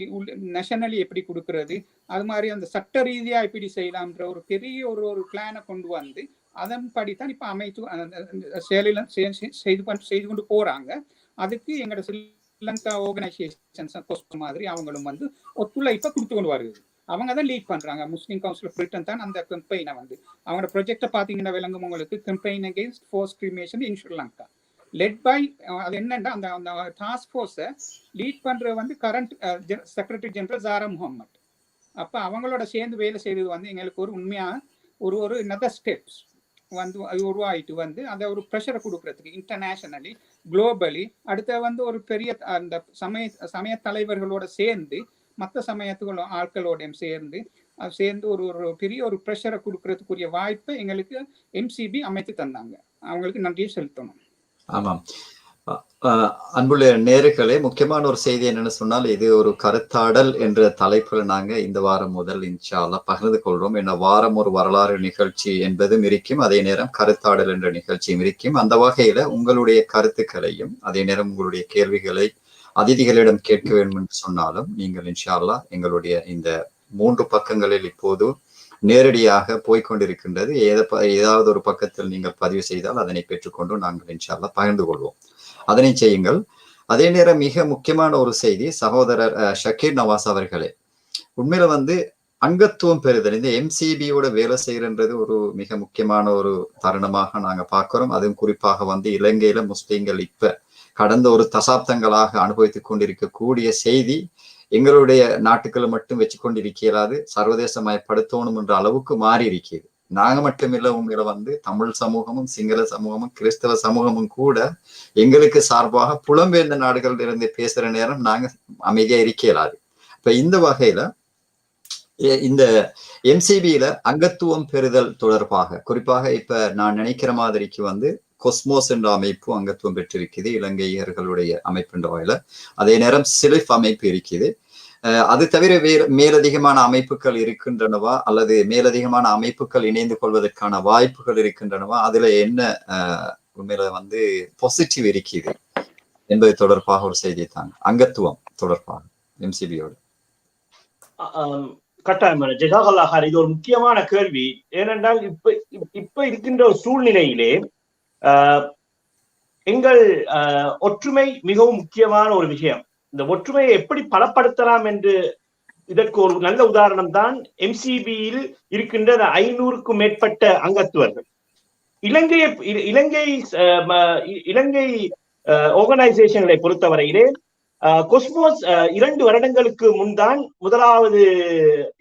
நேஷனலி எப்படி கொடுக்கறது, அது மாதிரி அந்த சட்ட ரீதியா எப்படி செய்யலாம்ன்ற ஒரு பெரிய ஒரு பிளானை கொண்டு வந்து அதன்படித்தான் இப்ப அமைத்து செயலில் செய்து கொண்டு போறாங்க. அதுக்கு எங்களோட ஸ்ரீலங்கா ஆர்கனைசேஷன்ஸ் மாதிரி அவங்களும் வந்து ஒத்துழைப்பை கொடுத்து கொண்டு வருது. அவங்க தான் லீட் பண்றாங்க. முஸ்லீம் கவுன்சில் ஆஃப் பிரிட்டன் தான் அந்த கம்பெயினை வந்து அவங்களோட ப்ரொஜெக்டை பார்த்தீங்கன்னா விளங்கும் உங்களுக்கு, campaign against force cremation in Sri Lanka led by அது என்னன்னா அந்த டாஸ்க் ஃபோர்ஸை லீட் பண்றது வந்து current secretary general Zara Mohammed. அப்ப அவங்களோட சேர்ந்து வேலை செய்யறது வந்து எங்களுக்கு ஒரு உண்மையா ஒரு நெதர் ஸ்டெப்ஸ் வந்து உருவாயிட்டு வந்து அந்த ஒரு ப்ரெஷரை கொடுக்கறதுக்கு இன்டர்நேஷனலி குளோபலி அடுத்த வந்து ஒரு பெரிய அந்த சமய தலைவர்களோட சேர்ந்து மற்ற சமயத்துகளும் ஆட்களோடையும் சேர்ந்து ஒரு பெரிய ஒரு ப்ரெஷரை கொடுக்கறதுக்குரிய வாய்ப்பை எங்களுக்கு எம்சிபி அமைத்து தந்தாங்க. அவங்களுக்கு நன்றியை செலுத்தணும். ஆமாம், அன்புள்ள நேயர்களே, முக்கியமான ஒரு செய்தி என்னன்னு சொன்னால் இது ஒரு கருத்தாடல் என்ற தலைப்புல நாங்க இந்த வாரம் முதல் இன்ஷா அல்லாஹ் பகிர்ந்து கொள்றோம். என்ன வாரம் ஒரு வரலாறு நிகழ்ச்சி என்பதும் இருக்கும், அதே நேரம் கருத்தாடல் என்ற நிகழ்ச்சியும் இருக்கும். அந்த வகையில உங்களுடைய கருத்துக்களையும் அதே நேரம் உங்களுடைய கேள்விகளை அதிதிகளிடம் கேட்க வேண்டும் என்று சொன்னாலும் நீங்கள் இன்ஷா அல்லாஹ் எங்களுடைய இந்த 3 பக்கங்களில் இப்போது நேரடியாக போய்கொண்டிருக்கின்றது. ஏதாவது ஒரு பக்கத்தில் நீங்கள் பதிவு செய்தால் அதனை பெற்றுக்கொண்டு நாங்கள் இன்ஷா அல்லாஹ் பகிர்ந்து கொள்வோம். அதனை செய்யுங்கள். அதே நேரம் மிக முக்கியமான ஒரு செய்தி, சகோதரர் ஷக்கீர் நவாஸ் அவர்களே, உண்மையில அங்கத்துவம் பெறுதல், இந்த எம்சிபியோட வேலை செய்யறது ஒரு மிக முக்கியமான ஒரு தருணமாக நாங்க பார்க்கிறோம். அதுவும் குறிப்பாக இலங்கையில முஸ்லிம்கள் இப்ப கடந்த ஒரு தசாப்தங்களாக அனுபவித்துக் கொண்டிருக்கக்கூடிய செய்தி, எங்களுடைய நாட்டுக்களை மட்டும் வச்சு கொண்டு இருக்கிறாது, சர்வதேசமயப்படுத்தணும் என்ற அளவுக்கு மாறி இருக்கிறது. நாங்க மட்டுமில்ல, உண்மையில தமிழ் சமூகமும் சிங்கள சமூகமும் கிறிஸ்தவ சமூகமும் கூட எங்களுக்கு சார்பாக புலம்பெயர்ந்த நாடுகளில் இருந்து பேசுற நேரம் நாங்க அமைதியா இருக்கிறாது. இப்ப இந்த வகையில இந்த எம்சிபியில அங்கத்துவம் பெறுதல் தொடர்பாக குறிப்பாக இப்ப நான் நினைக்கிற மாதிரிக்கு கொஸ்மோஸ் என்ற அமைப்பு அங்கத்துவம் பெற்றிருக்குது, இலங்கையர்களுடைய அமைப்பு என்ற வகையில. அதே நேரம் சிலிஃப் அமைப்பு இருக்குது. அது தவிர வேறு மேலதிகமான அமைப்புகள் இருக்கின்றனவா, அல்லது மேலதிகமான அமைப்புகள் இணைந்து கொள்வதற்கான வாய்ப்புகள் இருக்கின்றனவா, அதுல என்ன உண்மையில பாசிட்டிவ் இருக்குது என்பது தொடர்பாக ஒரு செய்தி தாங்க, அங்கத்துவம் தொடர்பாக எம்சிபியோட. கட்டாயமான ஜஸாக்கல்லாஹ். இது ஒரு முக்கியமான கேள்வி. ஏனென்றால் இப்ப இருக்கின்ற ஒரு சூழ்நிலையிலே எங்கள் ஒற்றுமை மிகவும் முக்கியமான ஒரு விஷயம். இந்த ஒற்றுமையை எப்படி பலப்படுத்தலாம் என்று இதற்கு ஒரு நல்ல உதாரணம் தான் எம்சிபியில் இருக்கின்ற 500க்கும் மேற்பட்ட அங்கத்துவர்கள். இலங்கை ஆர்கனைசேஷன்களை பொறுத்தவரையிலே கொஸ்மோஸ் 2 வருடங்களுக்கு முன்தான் முதலாவது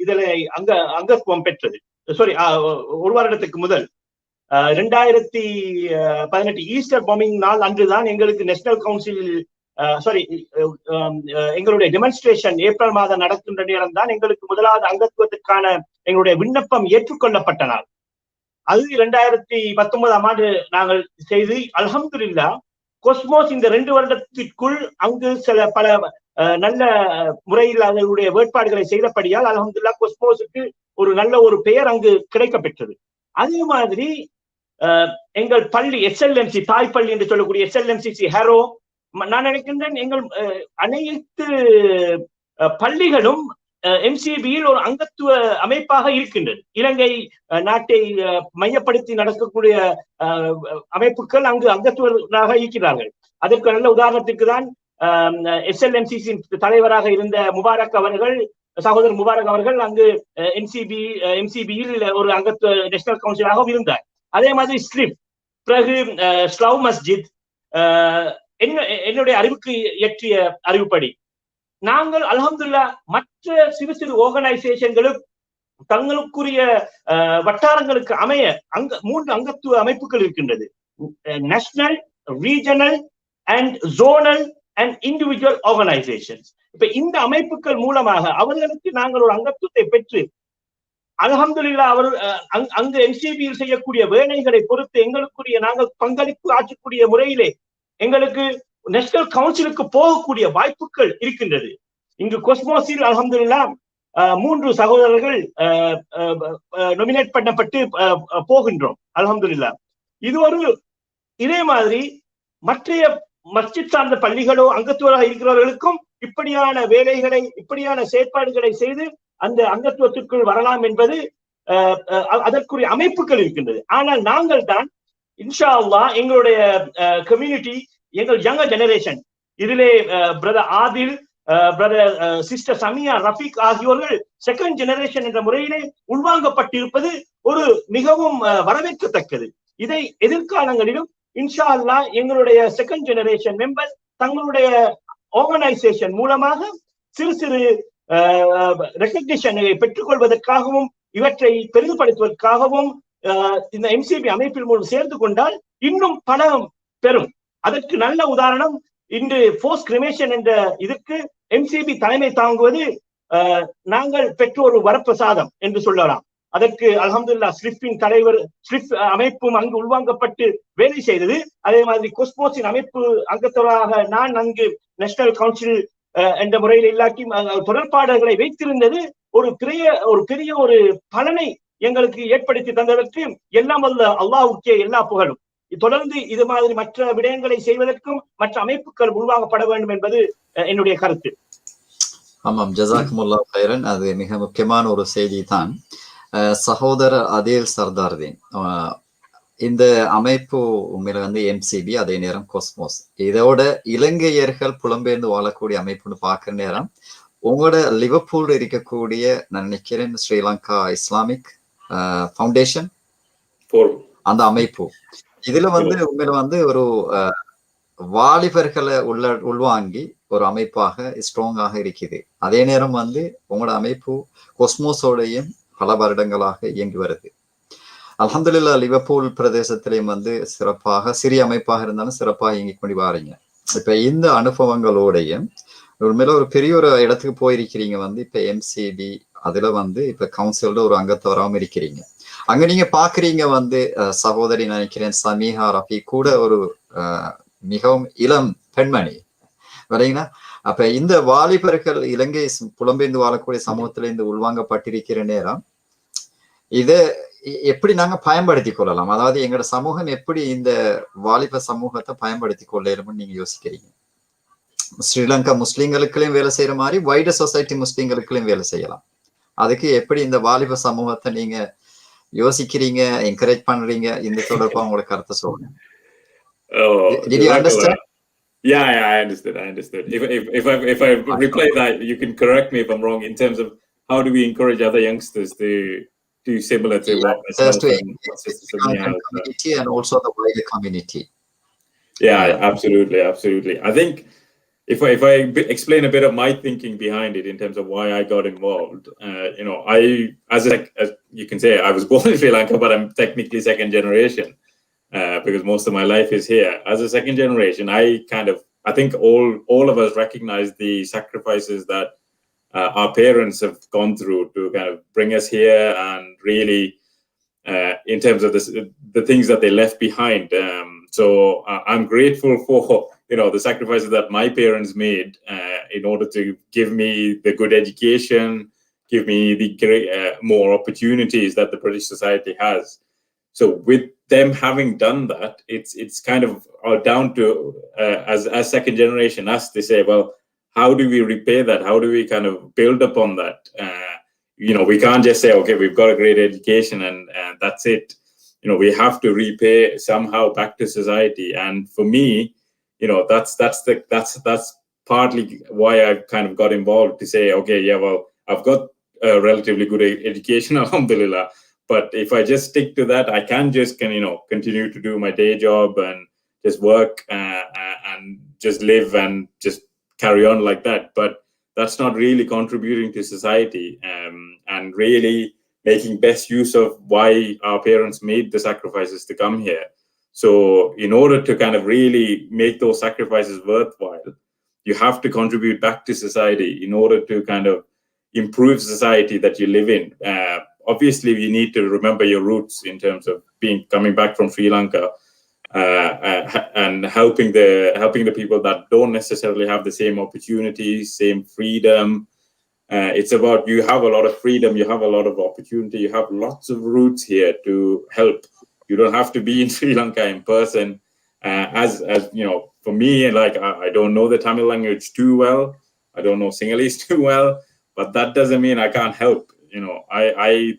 இதனை அங்கத்துவம் பெற்றது. சாரி, 1 வருடத்துக்கு முதல் 2018 ஈஸ்டர் பாம்பிங் நாள் அன்றுதான் எங்களுக்கு நேஷனல் கவுன்சில் எங்களுடைய டெமான்ஸ்ட்ரேஷன் ஏப்ரல் மாதம் நடக்கின்ற நேரம் தான் எங்களுக்கு முதலாவது அங்கத்துவத்துக்கான எங்களுடைய விண்ணப்பம் ஏற்றுக்கொள்ளப்பட்ட நாள். அது 2019ஆம் ஆண்டு நாங்கள் செய்து அல்ஹம்துலில்லாஹ் கொஸ்மோஸ் இந்த 2 வருடத்திற்குள் அங்கு பல நல்ல முறையில் அதனுடைய வேட்பாடுகளை செய்தபடியால் அல்ஹம்துலில்லாஹ் கொஸ்மோஸுக்கு ஒரு நல்ல ஒரு பெயர் அங்கு கிடைக்க பெற்றது. அதே மாதிரி எங்கள் பள்ளி எஸ்எல்எம்சி தாய் பள்ளி என்று சொல்லக்கூடிய எஸ்எல்எம்சிசி ஹெரோ, நான் நினைக்கின்றேன் எங்கள் அனைத்து பள்ளிகளும் எம்சிபியில் ஒரு அங்கத்துவ அமைப்பாக இருக்கின்றது. இலங்கை நாட்டை மையப்படுத்தி நடக்கக்கூடிய அமைப்புகள் அங்கு அங்கத்துவராக இருக்கிறார்கள். அதற்கு நல்ல உதாரணத்திற்கு தான் எஸ்எல்எம்சிசி தலைவராக இருந்த முபாரக் அவர்கள், சகோதரர் முபாரக் அவர்கள் அங்கு எம்சிபியில் ஒரு அங்கத்துவ நேஷனல் கவுன்சிலாகவும் இருந்தார். அதே மாதிரி ஸ்லிப், பிறகு ஸ்லவ் மஸ்ஜித், என்னுடைய அறிவுக்கு ஏற்றிய அறிவுப்படி நாங்கள் அல்ஹம்துலில்லாஹ் மற்ற சிறு சிறு ஆர்கனைசேஷன்களும் தங்களுக்குரிய வட்டாரங்களுக்கு அமைய 3 அங்கத்துவ அமைப்புகள் இருக்கின்றது. National, regional and zonal and individual organisations. இப்ப இந்த அமைப்புகள் மூலமாக அவர்களுக்கு நாங்கள் ஒரு அங்கத்துவத்தை பெற்று அல்ஹம்துலில்லாஹ் அவர் அங்கு எம்சிபியில் செய்யக்கூடிய வேலைகளை பொறுத்து எங்களுக்குரிய நாங்கள் பங்களிப்பு ஆற்றக்கூடிய முறையிலே எங்களுக்கு நேஷனல் கவுன்சிலுக்கு போகக்கூடிய வாய்ப்புகள் இருக்கின்றது. இங்கு கொஸ்மோஸில் அல்ஹம்துலில்லாஹ் 3 சகோதரர்கள் நொமினேட் பண்ணப்பட்டு போகின்றோம் அல்ஹம்துலில்லாஹ். இதே மாதிரி மற்ற மஸ்ஜித் சார்ந்த பள்ளிகளோ அங்கத்துவராக இருக்கிறவர்களுக்கும் இப்படியான வேலைகளை, இப்படியான செயற்பாடுகளை செய்து அந்த அங்கத்துவத்திற்குள் வரலாம் என்பது அதற்குரிய அமைப்புகள் இருக்கின்றது. ஆனால் நாங்கள் தான் இன்ஷா அல்லாஹ் எங்களுடைய கம்யூனிட்டி, எங்கள் யங்கர் ஜெனரேஷன், இதிலே brother Adil, brother sister Samiya, Rafiq ஆகியோர்கள் 2nd ஜெனரேஷன் என்ற முறையிலே உள்வாங்கப்பட்டிருப்பது ஒரு மிகவும் வரவேற்கத்தக்கது. இதை எதிர்காலங்களிலும் இன்ஷா அல்லாஹ் எங்களுடைய 2nd ஜெனரேஷன் மெம்பர் தங்களுடைய ஆர்கனைசேஷன் மூலமாக சிறு சிறு ரெகக்னிஷனை பெற்றுக் கொள்வதற்காகவும் இவற்றை பெரிதுபடுத்துவதற்காகவும் இந்த எம்சிபி அமைப்பில் மூலம் சேர்ந்து கொண்டால் இன்னும் பலம் பெறும். அதற்கு நல்ல உதாரணம் இன்று போஸ்ட் கிரிமேஷன் என்ற இதற்கு எம்சிபி தலைமை தாங்குவது நாங்கள் பெற்ற ஒரு வரப்பிரசாதம் என்று சொல்லலாம். அதற்கு அல்ஹம்துலில்லாஹ் ஸ்லிப்பின் தலைவர், ஸ்லிப் அமைப்பும் அங்கு உள்வாங்கப்பட்டு வேலை செய்தது. அதே மாதிரி கொஸ்மோஸின் அமைப்பு அங்கத்தவராக நான் அங்கு நேஷனல் கவுன்சில் என்ற முறையில் இல்லாட்டி தொடர்பாடல்களை வைத்திருந்தது ஒரு பெரிய ஒரு பலனை எங்களுக்கு ஏற்படுத்தி தந்ததற்கு எல்லாம் வல்ல அல்லாஹ்வுக்கே எல்லா புகழும். தொடர்ந்து இது மாதிரி மற்ற விடயங்களை செய்வதற்கும் மற்ற அமைப்புகள் உருவாக்கப்பட வேண்டும் என்பது என்னுடைய கருத்து. ஆமாம், ஜஸாக்குமுல்லாஹ் கைரன். அது மிக முக்கியமான ஒரு செய்தி தான். சகோதரர் அதேல் சர்தார்தீன், இந்த அமைப்பு உண்மையில வந்து எம்சிபி, அதே நேரம் கோஸ்மோஸ், இதோட இலங்கையர்கள் புலம்பெயர்ந்து வாழக்கூடிய அமைப்புன்னு பார்க்குற நேரம் உங்களோட லிவர்பூல் இருக்கக்கூடிய, நான் நினைக்கிறேன், ஸ்ரீலங்கா இஸ்லாமிக் ஃபவுண்டேஷன், அந்த அமைப்பு இதுல வந்து உண்மையில வந்து ஒரு வாலிபர்களை உள்வாங்கி ஒரு அமைப்பாக ஸ்ட்ராங்காக இருக்குது. அதே நேரம் வந்து உங்களோட அமைப்பு கொஸ்மோஸோடையும் பல வருடங்களாக இயங்கி வருது. அல்ஹம்துலில்லாஹ், லிவர்பூல் பிரதேசத்திலையும் வந்து சிறப்பாக, சிறிய அமைப்பாக இருந்தாலும் சிறப்பாக இயங்கி கொண்டு வாரீங்க. இப்ப இந்த அனுபவங்களோடையும் உண்மையில ஒரு பெரிய ஒரு இடத்துக்கு போயிருக்கிறீங்க. வந்து இப்ப எம்சிபி அதுல வந்து இப்ப கவுன்சிலோட ஒரு அங்கத்தவராகவும் இருக்கிறீங்க. அங்க நீங்க பாக்குறீங்க வந்து சகோதரி நினைக்கிறேன் சமீஹா ரஃபி கூட ஒரு மிகவும் இளம் பெண்மணி வரீங்கன்னா. அப்ப இந்த வாலிபர்கள் இலங்கை புலம்பெயர்ந்து வாழக்கூடிய சமூகத்துல இந்த உள்வாங்கப்பட்டிருக்கிற நேரம் இதை எப்படி நாங்க பயன்படுத்தி கொள்ளலாம்? அதாவது எங்களோட சமூகம் எப்படி இந்த வாலிப சமூகத்தை பயன்படுத்தி கொள்ளணும்னு நீங்க யோசிக்கிறீங்க? ஸ்ரீலங்கா முஸ்லீம்களுக்குள்ளயும் வேலை செய்யற மாதிரி வைடர் சொசைட்டி முஸ்லீம்களுக்குள்ளயும் வேலை செய்யலாம். அதுக்கு எப்படி இந்த வாலிப சமூகத்தை நீங்க யோசிக்கிறீங்க, என்கரேஜ் பண்றீங்க? இந்த தொடர்பா உங்களோட கருத்தை சொல்லுங்க. Did you understand? Yeah, I understood. If I reply that, you can correct me if I'm wrong in terms of how do we encourage other youngsters to do similar to what myself and Sister community and also the wider community. Yeah, absolutely. I think if I explain a bit of my thinking behind it in terms of why I got involved, I as you can say, I was born in Sri Lanka, but I'm technically second generation. Because most of my life is here. As a second generation, I think all of us recognize the sacrifices that our parents have gone through to kind of bring us here, and really, in terms of the things that they left behind. So I'm grateful for the sacrifices that my parents made in order to give me the good education, give me the great more opportunities that the British society has. So with them having done that, it's kind of down to as second generation us to say, well, how do we repay that? How do we kind of build upon that? We can't just say, okay, we've got a great education and that's it. We have to repay somehow back to society. And for me, that's partly why I've kind of got involved to say, okay, yeah, well, I've got a relatively good education, alhamdulillah. But if I just stick to that, I can just continue to do my day job and just work and just live and just carry on like that. But that's not really contributing to society and really making best use of why our parents made the sacrifices to come here. So in order to kind of really make those sacrifices worthwhile, you have to contribute back to society in order to kind of improve society that you live in. Obviously, you need to remember your roots in terms of coming back from Sri Lanka and helping the people that don't necessarily have the same opportunities, same freedom. It's about, you have a lot of freedom, you have a lot of opportunity, you have lots of routes here to help. You don't have to be in Sri Lanka in person. As for me, like I don't know the Tamil language too well, I don't know Sinhalese too well, but that doesn't mean I can't help.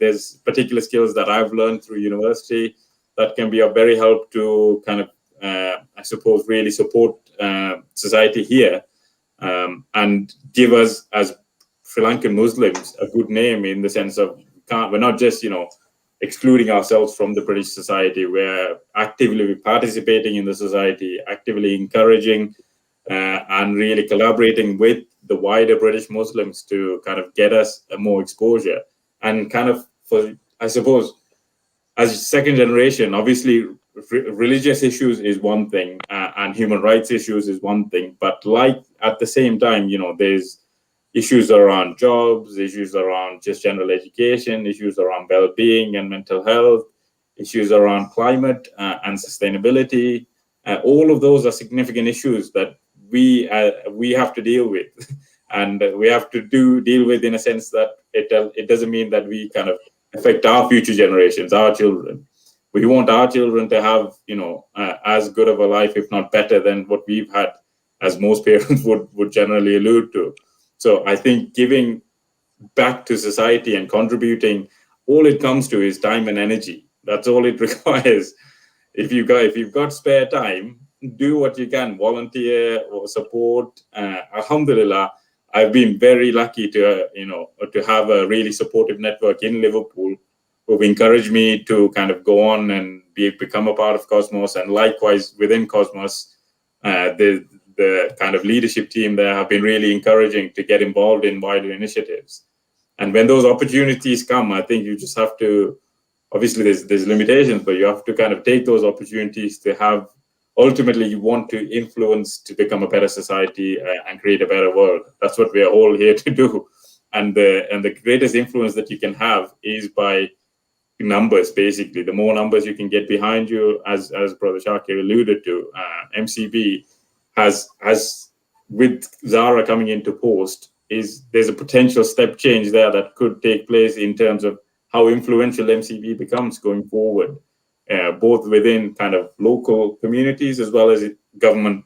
There's particular skills that I've learned through university that can be of very help to kind of, I suppose, really support society here and give us as Sri Lankan Muslims a good name in the sense of we're not just, excluding ourselves from the British society. We're actively participating in the society, actively encouraging and really collaborating with the wider British Muslims to kind of get us more exposure. And kind of, I suppose, as second generation, obviously religious issues is one thing and human rights issues is one thing. But like at the same time, there's issues around jobs, issues around just general education, issues around well-being and mental health, issues around climate and sustainability. All of those are significant issues that we have to deal with. And we have to deal with in a sense that it doesn't mean that we kind of affect our future generations, our children. We want our children to have, as good of a life, if not better than what we've had, as most parents would generally allude to. So I think giving back to society and contributing, all it comes to is time and energy. That's all it requires. If you've got spare time, do what you can, volunteer or support. Alhamdulillah, I've been very lucky to have a really supportive network in Liverpool who've encouraged me to kind of go on and become a part of Cosmos, and likewise within Cosmos, the kind of leadership team there have been really encouraging to get involved in wider initiatives. And when those opportunities come, I think you just have to, obviously there's limitations, but you have to kind of take those opportunities to have, ultimately you want to influence to become a better society and create a better world. That's what we're all here to do. And the greatest influence that you can have is by numbers, basically. The more numbers you can get behind you, as Brother Shakir alluded to, MCB has with Zara coming into post, there's a potential step change there that could take place in terms of how influential MCB becomes going forward, both within kind of local communities as well as government,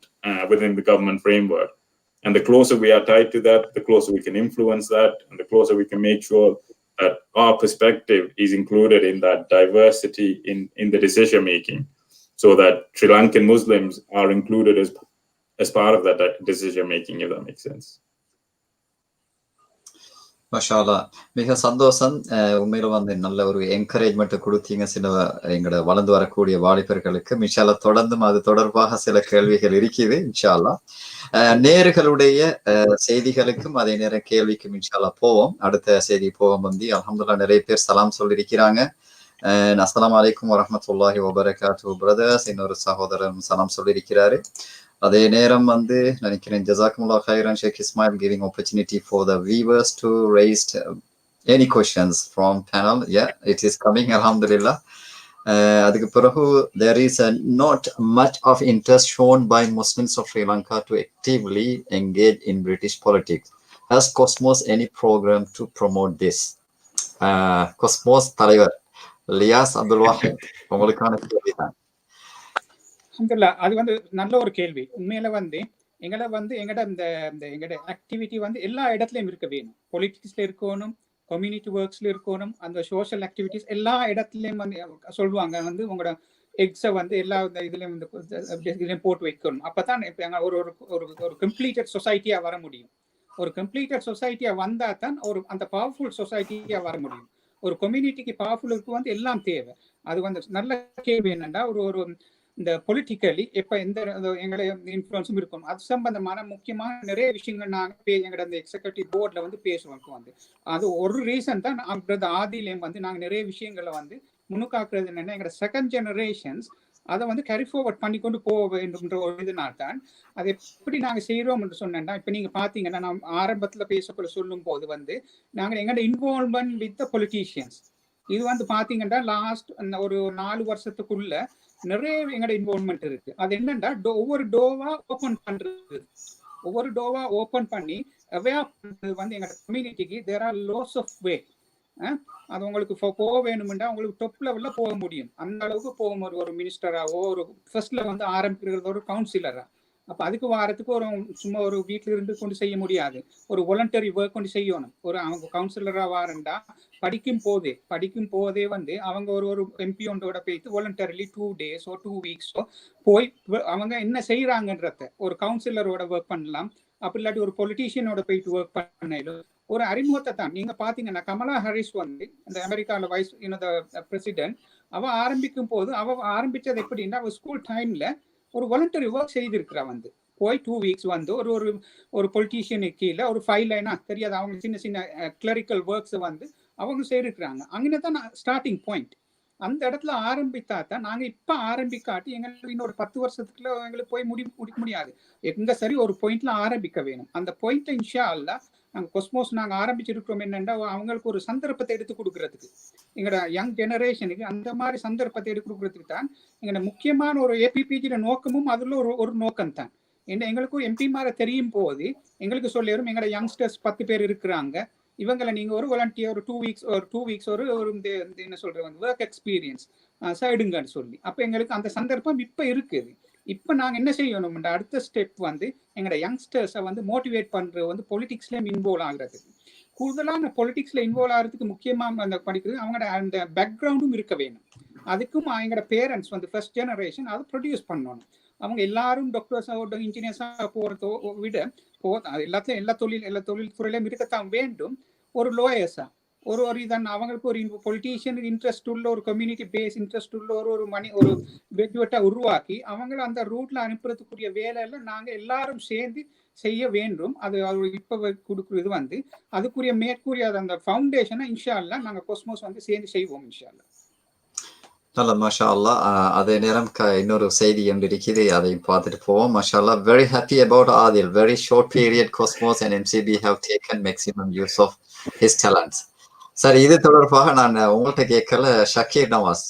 within the government framework. And the closer we are tied to that, the closer we can influence that, and the closer we can make sure that our perspective is included in that diversity in the decision making, so that Sri Lankan Muslims are included as part of that decision making, if that makes sense. Masala, மிக சந்தோஷம். உண்மையில வந்து நல்ல ஒரு encouragement கொடுத்தீங்க சில எங்களோட வளர்ந்து வரக்கூடிய வாலிபர்களுக்கு. இன்ஷால்லா தொடர்ந்தும் அது தொடர்பாக சில கேள்விகள் இருக்குது. இன்ஷால்லா நேர்களுடைய செய்திகளுக்கும் அதே நேரம் கேள்விக்கும் இன்ஷால்லா போவோம். அடுத்த செய்தி போவோம். வந்து அல்ஹம்துலில்லாஹ் நிறைய பேர் சலாம் சொல்லியிருக்கிறாங்க. அஸ்ஸலாமு அலைக்கும் வரஹ்மத்துல்லாஹி வபரகாத்துஹு பிரதர்ஸ். இன்னொரு சகோதரன் சலாம் சொல்லியிருக்கிறாரு. அதே நேரம் வந்து நினைக்கிறேன் ஜஸாக்குமுல்லாஹ் khairan Sheikh Ismail giving opportunity for the viewers to raise any questions from panel. Yeah, it is coming, alhamdulillah. அதுக்கு பிறகு there is not much of interest shown by Muslims of Sri Lanka to actively engage in British politics. Has Cosmos any program to promote this? Cosmos தலைவர் லியாஸ் அப்துல் வாஹித், உங்களுக்கான கேள்விதான். அது வந்து நல்ல ஒரு கேள்வி. உண்மையில வந்து எங்கட எங்கட ஆக்டிவிட்டி வந்து எல்லா இடத்துலயும் இருக்க வேணும். பொலிட்டிக்ஸ்ல இருக்கணும், கம்யூனிட்டி ஒர்க்ஸ்ல இருக்கணும், அந்த சோஷியல் ஆக்டிவிட்டிஸ் எல்லா இடத்துலயும் வந்து சொல்லுவாங்க வந்து உங்களோட எக்ஸை வந்து எல்லா இதுலயும் போட்டு வைக்கணும். அப்பதான் ஒரு கம்ப்ளீட்டட் சொசைட்டியா வர முடியும். ஒரு கம்ப்ளீட்டட் சொசைட்டியா வந்தா தான் அந்த பவர்ஃபுல் சொசைட்டியா வர முடியும். ஒரு கம்யூனிட்டிக்கு பவர்ஃபுல்லுக்கு வந்து எல்லாம் தேவை. அது வந்து நல்ல கேள்வி. என்னன்னா ஒரு இந்த பொலிட்டிக்கலி எப்ப எந்த எங்களை இன்ஃப்ளூயன்ஸும் இருக்கும். அது சம்பந்தமான முக்கியமான நிறைய விஷயங்கள் நாங்கள் எங்களோட அந்த எக்ஸிகூட்டிவ் போர்ட்ல வந்து பேசுவோம். வந்து அது ஒரு ரீசன் தான். ஆதியிலேயும் வந்து நாங்கள் நிறைய விஷயங்களை வந்து முன்னுக்காக்குறது என்னன்னா, எங்களோட செகண்ட் ஜெனரேஷன்ஸ் அதை வந்து கேரி ஃபார்வர்ட் பண்ணி கொண்டு போக வேண்டும்ன்ற ஒரு இதனால்தான் அதை எப்படி நாங்கள் செய்யறோம் என்று சொன்னேன்னா, இப்ப நீங்க பாத்தீங்கன்னா நான் ஆரம்பத்துல பேசக்குள்ள சொல்லும் போது வந்து நாங்கள் எங்களோட இன்வால்வ்மெண்ட் வித் த பொலிட்டீஷியன்ஸ், இது வந்து பாத்தீங்கன்னா லாஸ்ட் ஒரு 4 வருஷத்துக்குள்ள நிறைய எங்களோட இன்வால்வ்மெண்ட் இருக்கு. அது என்னன்னா ஒவ்வொரு டோவா ஓபன் பண்ணி அவேர் பண்றது வந்து எங்களோட கம்யூனிட்டிக்கு தேர் ஆர் லோஸ் ஆஃப் வே. அது உங்களுக்கு போக வேணும்னா உங்களுக்கு டாப் லெவல்ல போக முடியும். அந்த அளவுக்கு போகும். ஒரு மினிஸ்டராவோ ஒரு ஃபர்ஸ்ட்ல வந்து ஆரம்பிக்கிறது ஒரு கவுன்சிலரா. அப்ப அதுக்கு வாரத்துக்கு சும்மா ஒரு வீட்டுல இருந்து கொண்டு செய்ய முடியாது. ஒரு வாலண்டரி ஒர்க் கொண்டு செய்யணும். அவங்க கவுன்சிலரா வாரண்டா படிக்கும் போதே வந்து அவங்க ஒரு எம்பி ஒன்றோட போயிட்டு வாலண்டரிலி 2 days 2 weeks போய் அவங்க என்ன செய்யறாங்கன்றத ஒரு கவுன்சிலரோட ஒர்க் பண்ணலாம். அப்படி இல்லாட்டி ஒரு பொலிட்டீஷியனோட போயிட்டு ஒர்க் பண்ணலும் ஒரு அறிமுகத்தை தான். நீங்க பாத்தீங்கன்னா கமலா ஹாரிஸ் வந்து இந்த அமெரிக்கால வைஸ் பிரசிடென்ட், அவ ஆரம்பிக்கும் போது அவ ஆரம்பிச்சது எப்படின்னா ஸ்கூல் டைம்ல ஒரு வாலண்டரி ஒர்க் செய்திருக்கிறா. வந்து போய் 2 weeks வந்து ஒரு பொலிட்டீஷியனுக்கு கீழே ஒரு 5 லைனா தெரியாது அவங்க சின்ன சின்ன கிளரிக்கல் ஒர்க்ஸ் வந்து அவங்க செய்திருக்கிறாங்க. அங்கதான் ஸ்டார்டிங் பாயிண்ட். அந்த இடத்துல ஆரம்பித்தா தான் நாங்க இப்ப ஆரம்பிக்காட்டி எங்களுக்கு இன்னொரு 10 வருஷத்துக்குள்ள எங்களுக்கு போய் முடிக்க முடியாது. எங்க சரி ஒரு பாயிண்ட்ல ஆரம்பிக்க வேணும். அந்த பாயிண்ட்ல இன்ஷா அல்லாஹ் நாங்க கோஸ்மோஸ் நாங்க ஆரம்பிச்சிருக்கோம். என்னன்னா அவங்களுக்கு ஒரு சந்தர்ப்பத்தை எடுத்து கொடுக்கறதுக்கு, எங்களோட யங் ஜெனரேஷனுக்கு அந்த மாதிரி சந்தர்ப்பத்தை எடுத்து கொடுக்கறதுக்கு தான் எங்களோட முக்கியமான ஒரு ஏபிபிஜியோட நோக்கமும் அதுல ஒரு நோக்கம் தான். எங்களுக்கும் எம்பி மார தெரியும் போது எங்களுக்கு சொல்லிடும் எங்களோட யங்ஸ்டர்ஸ் 10 பேர் இருக்கிறாங்க, இவங்களை நீங்க ஒரு வாலண்டியர் ஒரு 2 weeks ஒரு என்ன சொல்றது ஒர்க் எக்ஸ்பீரியன்ஸ் எடுங்கன்னு சொல்லி. அப்ப எங்களுக்கு அந்த சந்தர்ப்பம் இப்ப இருக்குது. இப்போ நாங்கள் என்ன செய்யணும்ன்ற அடுத்த ஸ்டெப் வந்து எங்களோட யங்ஸ்டர்ஸை வந்து மோட்டிவேட் பண்ணுறது வந்து பொலிட்டிக்ஸ்லேயும் இன்வால்வ் ஆகுறதுக்கு. கூடுதலான பொலிட்டிக்ஸில் இன்வால்வ் ஆகிறதுக்கு முக்கியமாக அந்த படிக்கிறது அவங்களோட அந்த பேக்ரவுண்டும் இருக்க வேணும். அதுக்கும் எங்களோட பேரண்ட்ஸ் வந்து ஃபர்ஸ்ட் ஜெனரேஷன் அதை ப்ரொடியூஸ் பண்ணணும். அவங்க எல்லாரும் டாக்டர்ஸாக இன்ஜினியர்ஸாக போகிறதோ விட எல்லாத்தையும் எல்லா தொழில் துறையிலும் இருக்கத்தான் வேண்டும். ஒரு லோயர்ஸாக ஒரு இதன் அவங்களுக்கு ஒரு பொலிட்டீஷியன் இன்ட்ரெஸ்ட் உள்ள ஒரு கம்யூனிட்டி பேஸ் இன்ட்ரெஸ்ட் உள்ள ஒரு கிராஜுவேட்டை உருவாக்கி அவங்கள அந்த ரூட்ல அனுப்புறதுக்குரிய வேலையெல்லாம் நாங்கள் எல்லாரும் சேர்ந்து செய்ய வேண்டும். அது இப்போ கொடுக்குறது வந்து அதுக்குரிய மேற்கூறிய அந்த ஃபவுண்டேஷனை இன்ஷா அல்லாஹ் நாங்கள் கோஸ்மோஸ் வந்து சேர்ந்து செய்வோம் இன்ஷா அல்லாஹ். நல்ல மாஷா அல்லாஹ். அதே நேரம் இன்னொரு செய்தி ஒன்று இருக்குது, அதையும் பார்த்துட்டு போவோம். மாஷா அல்லாஹ், very happy about Adil. Very short period Cosmos and MCB have taken maximum use of his talents. சரி, இது தொடர்பாக நான் உங்கள்கிட்ட கேட்கல. ஷக்கீர் நவாஸ்,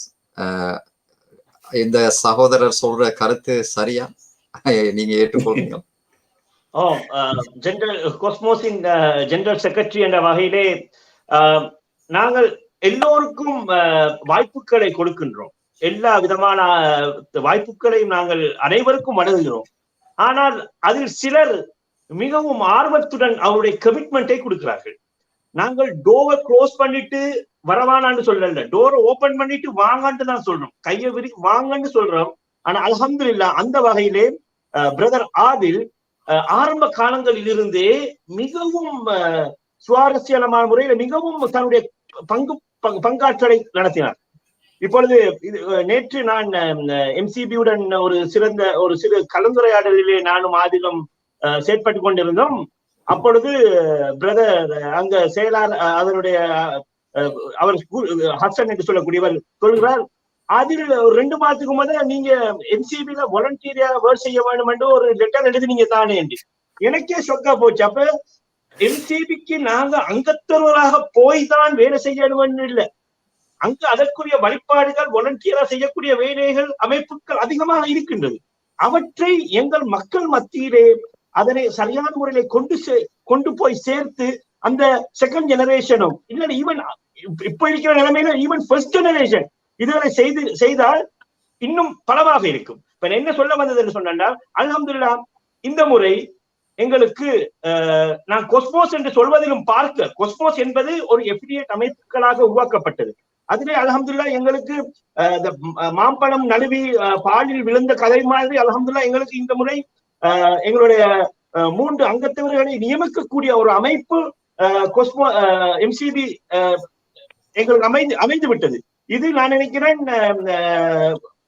இந்த சகோதரர் சொல்ற கருத்து சரியா? நீங்க ஏற்றுக்கொள்றீங்க? ஜெனரல் கோஸ்மோஸின் ஜெனரல் செக்ரட்டரி என்ற வகையிலே நாங்கள் எல்லோருக்கும் வாய்ப்புகளை கொடுக்கின்றோம். எல்லா விதமான வாய்ப்புகளையும் நாங்கள் அனைவருக்கும் வழங்குகிறோம். ஆனால் அதில் சிலர் மிகவும் ஆர்வத்துடன் அவருடைய கமிட்மெண்ட்டை கொடுக்கிறார்கள். நாங்கள் டோரை க்ளோஸ் பண்ணிட்டு வரவானான்னு சொல்லல, டோரை ஓபன் பண்ணிட்டு வாங்கன்னு தான் சொல்றோம், கையை விரிச்சு வாங்கன்னு சொல்றோம். ஆனா அல்ஹம்துலில்லாஹ் அந்த வகையிலே பிரதர் ஆதில் ஆரம்ப காலங்களில் இருந்தே மிகவும் சுவாரஸ்யமான முறையில மிகவும் தன்னுடைய பங்காற்றலை நடத்தினார். இப்பொழுது நேற்று நான் எம்சிபியுடன் ஒரு சிறு கலந்துரையாடலிலே நானும் ஆதிலும் செயற்பட்டு கொண்டிருந்தோம். அப்பொழுது பிரதர் அங்க செயலாளர் அதனுடைய அவர் ஹசன் என்று சொல்லக்கூடியவர் சொல்கிறார், அதில் ஒரு 2 மாதத்துக்கு முதல்ல நீங்க எம்சிபில வாலண்டியரா ஒர்க் செய்ய வேண்டும் என்று ஒரு லெட்டர் எழுதினீங்க தானே என்று. எனக்கே ஷொக்கா போச்சு. அப்ப எம்சிபிக்கு நாங்க அங்கத்தவராக போய் தான் வேலை செய்யணும் இல்லை, அங்க அதற்குரிய வழிபாடுகள் வாலண்டியரா செய்யக்கூடிய வேலைகள் அமைப்புகள் அதிகமாக இருக்கின்றது. அவற்றை எங்கள் மக்கள் மத்தியிலே அதனை சரியான முறையில கொண்டு போய் சேர்த்து அந்த செகண்ட் ஜெனரேஷனும் இல்ல ஈவன் இப்ப இருக்கிற நிலைமையில ஈவன் ஃபர்ஸ்ட் ஜெனரேஷன் இதுவரை செய்தால் இன்னும் பலமாக இருக்கும். இப்ப என்ன சொல்ல வந்தது என்று சொன்னா, அல்ஹம்துலில்லாஹ் இந்த முறை எங்களுக்கு நான் கோஸ்மோஸ் என்று சொல்வதிலும் பார்க்க, கோஸ்மோஸ் என்பது ஒரு எஃபிலியேட் அமைப்புகளாக உருவாக்கப்பட்டது. அதிலே அல்ஹம்துலில்லாஹ் எங்களுக்கு மாம்பழம் நழுவி பாலில் விழுந்த கதை மாதிரி அல்ஹம்துலில்லாஹ் எங்களுக்கு இந்த முறை எங்களுடைய 3 அங்கத்தவர்களை நியமிக்கக்கூடிய ஒரு அமைப்பு கோஸ்மோ எம்சிபி எங்களுக்கு அமைந்து விட்டது. இது நான் நினைக்கிறேன்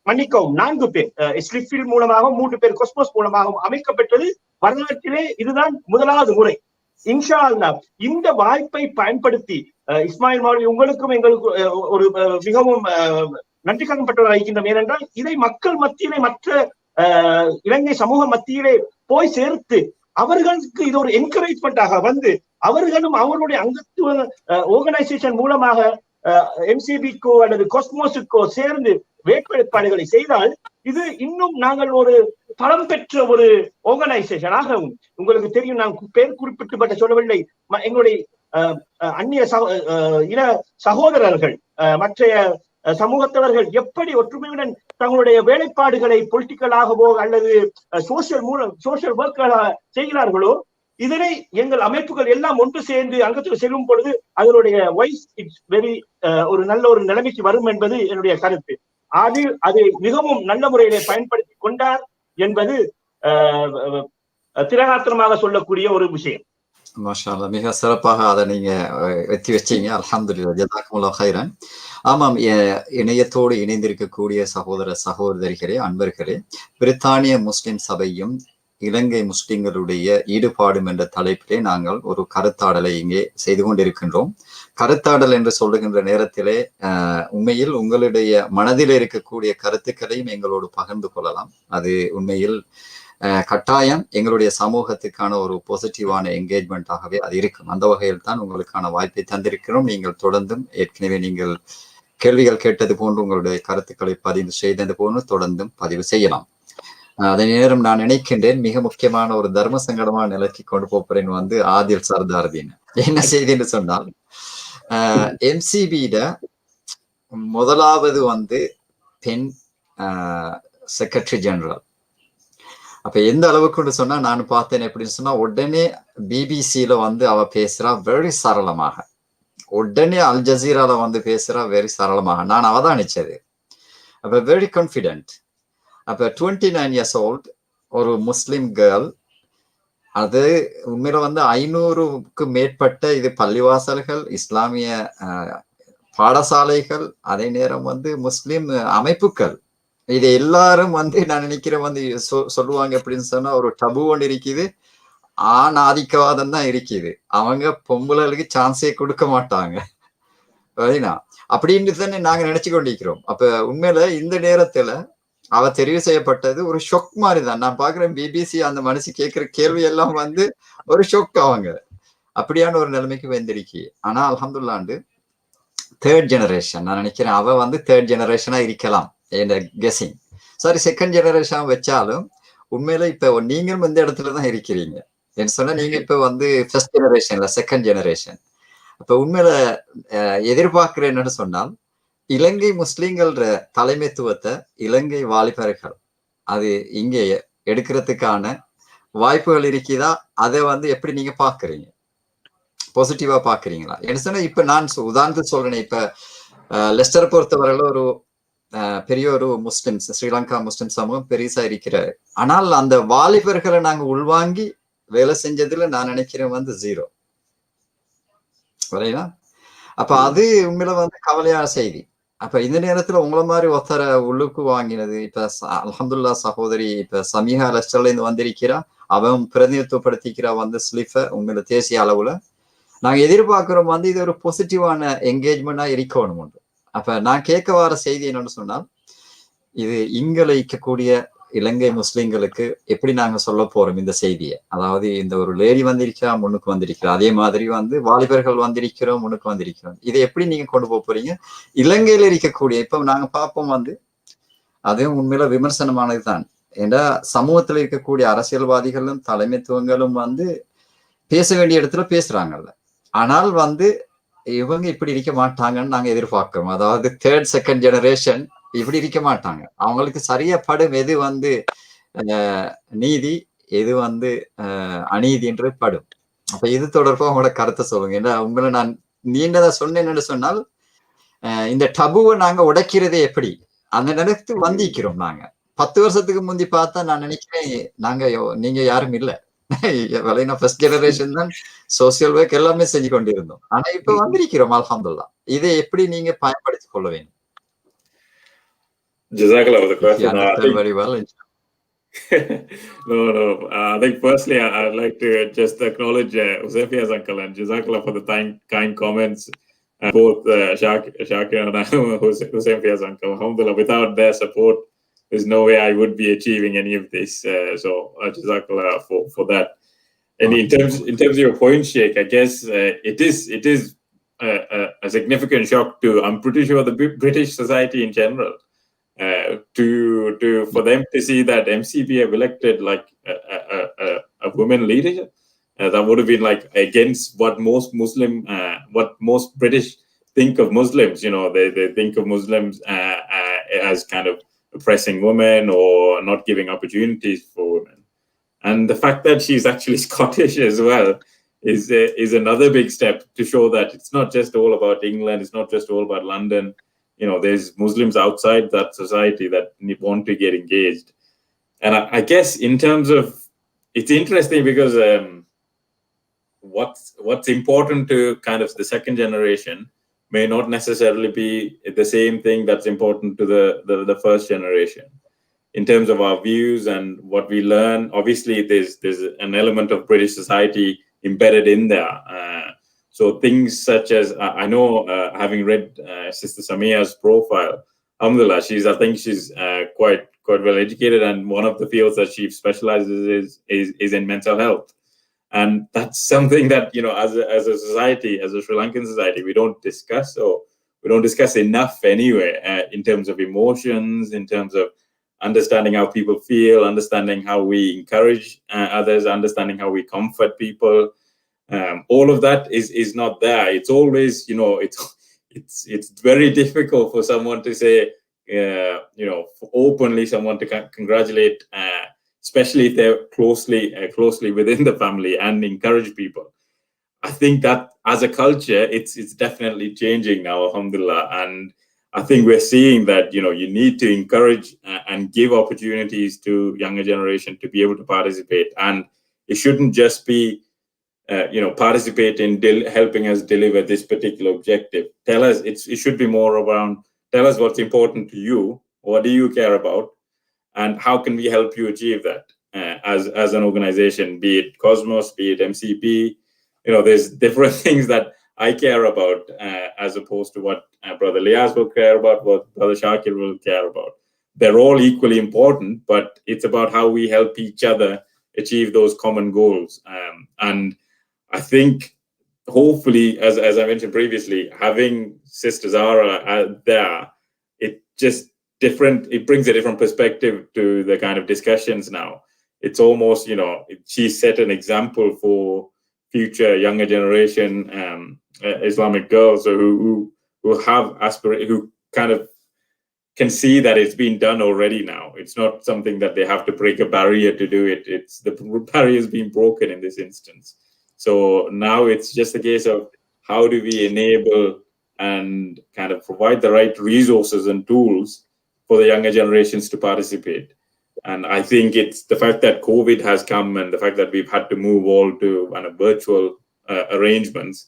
மன்னிக்கவும் 4 பேர் ஸ்லிஃபில் மூலமாகவும் 3 பேர் கோஸ்மோஸ் மூலமாகவும் அமைக்கப்பட்டது. வரலாற்றிலே இதுதான் முதலாவது முறை. இன்ஷா அல்லாஹ் இந்த வாய்ப்பை பயன்படுத்தி இஸ்மாயில் மௌலவி உங்களுக்கும் எங்களுக்கு ஒரு மிகவும் நன்றி கடன்பட்டவராக இருக்கின்றோம். ஏனென்றால் இதை மக்கள் மத்தியிலே மற்ற இலங்கை சமூக மத்தியிலே போய் சேர்த்து அவர்களுக்கு இது ஒரு என்கரேஜ்மெண்டாக வந்து அவர்களும் அவர்களுடைய அங்கத்துவ ஆர்கனைசேஷன் மூலமாக எம்சிபிக்கோ அல்லது கோஸ்மோஸுக்கோ சேர்ந்து வேட்பாடுகளை செய்தால் இது இன்னும் நாங்கள் ஒரு பலம் பெற்ற ஒரு ஆர்கனைசேஷனாகவும், உங்களுக்கு தெரியும் நான் பேர் குறிப்பிட்டு சொல்லவில்லை, எங்களுடைய அந்நிய இன சகோதரர்கள் மற்ற சமூகத்தவர்கள் எப்படி ஒற்றுமையுடன் தங்களுடைய வேலைப்பாடுகளை பொலிட்டிக்கலாகவோ அல்லது சோசியல் ஒர்க்காக செய்கிறார்களோ இதனை எங்கள் அமைப்புகள் எல்லாம் ஒன்று சேர்ந்து அங்கத்தில் செல்லும் பொழுது அதனுடைய வாய்ஸ் இட்ஸ் வெரி ஒரு நல்ல ஒரு நிலைமைக்கு வரும் என்பது என்னுடைய கருத்து. அது மிகவும் நல்ல முறையிலே பயன்படுத்தி கொண்டார் என்பது திரகாத்திரமாக சொல்லக்கூடிய ஒரு விஷயம். மாஷா அல்லாஹ், மிக சிறப்பாக அதை நீங்க வெற்றி வச்சீங்க. அல்ஹம்துலில்லாஹ், ஜஸாக்குமுல்லாஹ் ஹைரன். ஆமாம், இணையத்தோடு இணைந்திருக்கக்கூடிய சகோதரிகளே, அன்பர்களே, பிரித்தானிய முஸ்லிம் சபையும் இலங்கை முஸ்லிம்களுடைய ஈடுபாடும் என்ற தலைப்பிலே நாங்கள் ஒரு கருத்தாடலை இங்கே செய்து கொண்டிருக்கின்றோம். கருத்தாடல் என்று சொல்லுகின்ற நேரத்திலே உண்மையில் உங்களுடைய மனதில் இருக்கக்கூடிய கருத்துக்களையும் எங்களோடு பகிர்ந்து கொள்ளலாம். அது உண்மையில் கட்டாயம் எங்களுடைய சமூகத்துக்கான ஒரு பாசிட்டிவான என்கேஜ்மெண்டாகவே அது இருக்கும். அந்த வகையில் தான் உங்களுக்கான வாய்ப்பை தந்திருக்கிறோம். நீங்கள் தொடர்ந்தும் ஏற்கனவே நீங்கள் கேள்விகள் கேட்டது போன்று உங்களுடைய கருத்துக்களை பதிவு செய்தது போன்று தொடர்ந்தும் பதிவு செய்யலாம். அதே நேரம் நான் நினைக்கின்றேன் மிக முக்கியமான ஒரு தர்ம சங்கடமான நிலைக்கு கொண்டு போறேன் வந்து ஆதில் சர்தார்தீன். என்ன செய்தின்னு சொன்னால், எம்சிபியில முதலாவது வந்து பெண் செக்ரட்டரி ஜெனரல் அப்ப எந்த அளவுக்குன்னு சொன்னா நான் பார்த்தேன் எப்படின்னு சொன்னா, உடனே பிபிசியில வந்து அவ பேசுறா வெரி சரளமாக, உடனே அல் ஜசீரால வந்து பேசுறா வெரி சரளமாக. நான் அவதானிச்சது. அப்ப வெரி கான்ஃபிடென்ட். அப்ப 29 years old ஒரு முஸ்லிம் கேர்ள். அது உண்மையில வந்து 500க்கு மேற்பட்ட இது பள்ளிவாசல்கள், இஸ்லாமிய பாடசாலைகள், அதே நேரம் வந்து முஸ்லிம் அமைப்புகள், இது எல்லாரும் வந்து நான் நினைக்கிறேன் வந்து சொல்லுவாங்க அப்படின்னு சொன்னா, ஒரு டபு ஒன்று இருக்குது, ஆண் ஆதிக்கவாதம் தான் இருக்குது. அவங்க பொம்பளைகளுக்கு சான்ஸே கொடுக்க மாட்டாங்க அப்படின்னு தானே நாங்க நினைச்சு கொண்டிருக்கிறோம். அப்ப உண்மையில இந்த நேரத்துல அவ தெரிவு செய்யப்பட்டது ஒரு ஷொக் மாதிரிதான். நான் பாக்குறேன் பிபிசி அந்த மனுஷி கேட்கிற கேள்வி எல்லாம் வந்து ஒரு ஷொக். அவங்க அப்படியான ஒரு நிலைமைக்கு வந்திருக்கு. ஆனா அல்ஹம்துலில்லாஹ் தேர்ட் ஜெனரேஷன் நான் நினைக்கிறேன் அவ வந்து தேர்ட் ஜெனரேஷனா இருக்கலாம் என் கெஸிங். சாரி, செகண்ட் ஜெனரேஷன் வச்சாலும் உண்மையில இப்ப நீங்களும் இந்த இடத்துலதான் இருக்கிறீங்க. என்ன சொன்னா நீங்க இப்ப வந்து ஃபர்ஸ்ட் ஜெனரேஷன்ல செகண்ட் ஜெனரேஷன். அப்ப உண்மையில எதிர்பார்க்கிறேன் என்னன்னு சொன்னால், இலங்கை முஸ்லிம்கள் தலைமைத்துவத்தை இலங்கை வாலிபர்கள் அது இங்கே எடுக்கிறதுக்கான வாய்ப்புகள் இருக்குதா? அதை வந்து எப்படி நீங்க பாக்குறீங்க? பாசிட்டிவா பாக்குறீங்களா? என்ன சொன்னா இப்ப நான் உதாரணத்துக்கு சொல்றேன். இப்ப லெஸ்டரை பொறுத்தவரையில ஒரு பெரிய ஒரு முஸ்லிம்ஸ், ஸ்ரீலங்கா முஸ்லிம் சமூகம் பெருசா இருக்கிறாரு. ஆனால் அந்த வாலிபர்களை நாங்க உள்வாங்கி வேலை செஞ்சதுல நான் நினைக்கிறேன் வந்து 0. வரையா? அப்ப அது உண்மையில வந்து கவலையான செய்தி. அப்ப இந்த நேரத்துல உங்களை மாதிரி ஒருத்தர உள்ளுக்கு வாங்கினது இப்ப அல்ஹம்துலில்லாஹ் சகோதரி இப்ப சமீஹா லெஸ்டர்ல இருந்து வந்திருக்கிறா. அவன் பிரதிநிதித்துவப்படுத்திக்கிறா வந்து ஸ்லிஃப உண்மையில தேசிய அளவுல. நாங்க எதிர்பார்க்கிறோம் வந்து இது ஒரு பாசிட்டிவான என்கேஜ்மெண்டா இருக்கணும் உண்டு. அப்ப நான் கேட்க வர செய்தி என்னன்னு சொன்னால், இது இங்க இருக்கக்கூடிய இலங்கை முஸ்லிம்களுக்கு எப்படி நாங்க சொல்ல போறோம் இந்த செய்தியை? அதாவது இந்த ஒரு லேடி வந்திருக்கிறா, முன்னுக்கு வந்திருக்கிறா, அதே மாதிரி வந்து வாலிபர்கள் வந்திருக்கிறோம், முன்னுக்கு வந்திருக்கிறோம். இதை எப்படி நீங்க கொண்டு போறீங்க? இலங்கையில இருக்கக்கூடிய இப்ப நாங்க பார்ப்போம் வந்து அதுவும் உண்மையில விமர்சனமானதுதான். ஏன்னா சமூகத்துல இருக்கக்கூடிய அரசியல்வாதிகளும் தலைமைத்துவங்களும் வந்து பேச வேண்டிய இடத்துல பேசுறாங்கல்ல. ஆனால் வந்து இவங்க இப்படி இருக்க மாட்டாங்கன்னு நாங்க எதிர்பார்க்கிறோம். அதாவது தேர்ட் செகண்ட் ஜெனரேஷன் இப்படி இருக்க மாட்டாங்க. அவங்களுக்கு சரியா படும் எது வந்து நீதி, எது வந்து அநீதின்றது படும். அப்ப இது தொடர்பா உங்களோட கருத்தை சொல்லுங்க. ஏன்னா உங்களை நான் நீண்டதா சொன்னேன்னு சொன்னால், இந்த டபுவை நாங்க உடைக்கிறதே எப்படி அந்த நினைத்து வந்திக்கிறோம். நாங்க 10 வருஷத்துக்கு முந்தி பார்த்தா நான் நினைக்கிறேன் நீங்க யாரும் இல்லை. ஃபர்ஸ்ட் ஜெனரேஷன் தான் சோசியல் ஒர்க் எல்லாமே செஞ்சு கொண்டிருந்தோம். ஆனா இப்ப வந்திருக்கிறோம் அல்ஹம்துலில்லாஹ். இதை எப்படி நீங்க பயன்படுத்திக் கொள்ள வேண்டும்? Jazakallah for the question. Very well. No. I think firstly, I'd like to just acknowledge Uzefia's uncle and Jazakallah for the kind comments. Both Shakir and Uzefia's uncle. Alhamdulillah, without their support, there's no way I would be achieving any of this. So Jazakallah for that. And in terms of your point, Sheikh, I guess it is a significant shock to, I'm pretty sure, the British society in general. For them to see that MCP have elected like a women leader, that would have been like against what most British think of Muslims. You know, they think of Muslims as kind of oppressing women or not giving opportunities for women. And the fact that she's actually Scottish as well is another big step to show that it's not just all about England, it's not just all about London. You know, there's Muslims outside that society that want to get engaged. And I guess in terms of, it's interesting because what's important to kind of the second generation may not necessarily be the same thing that's important to the first generation. In terms of our views and what we learn, obviously there's an element of British society embedded in there. So things such as, I know, having read Sister Samia's profile, alhamdulillah, I think she's quite well educated, and one of the fields that she specializes is in mental health. And that's something that, you know, as a society, as a Sri Lankan society, we don't discuss enough anyway, in terms of emotions, in terms of understanding how people feel, understanding how we encourage others, understanding how we comfort people. All of that is not there. It's always, you know, it's very difficult for someone to say, you know, openly someone to congratulate especially if they're closely within the family, and encourage people. I think that as a culture, it's definitely changing now, alhamdulillah. And I think we're seeing that, you need to encourage and give opportunities to younger generation to be able to participate. And it shouldn't just be, participate in helping us deliver this particular objective. Tell us, it should be more around, tell us what's important to you, what do you care about, and how can we help you achieve that as an organization, be it Cosmos, be it MCP. There's different things that I care about as opposed to what Brother Liaz will care about, what Brother Shakir will care about. They're all equally important, but it's about how we help each other achieve those common goals. And I think, hopefully, as I mentioned previously, having Sister Zara there, it brings a different perspective to the kind of discussions now. It's almost, she set an example for future younger generation Islamic girls who have who kind of can see that it's been done already now. It's not something that they have to break a barrier to do it. It's the barrier has been broken in this instance. So now it's just a case of how do we enable and kind of provide the right resources and tools for the younger generations to participate. And I think it's the fact that COVID has come and the fact that we've had to move all to kind of virtual arrangements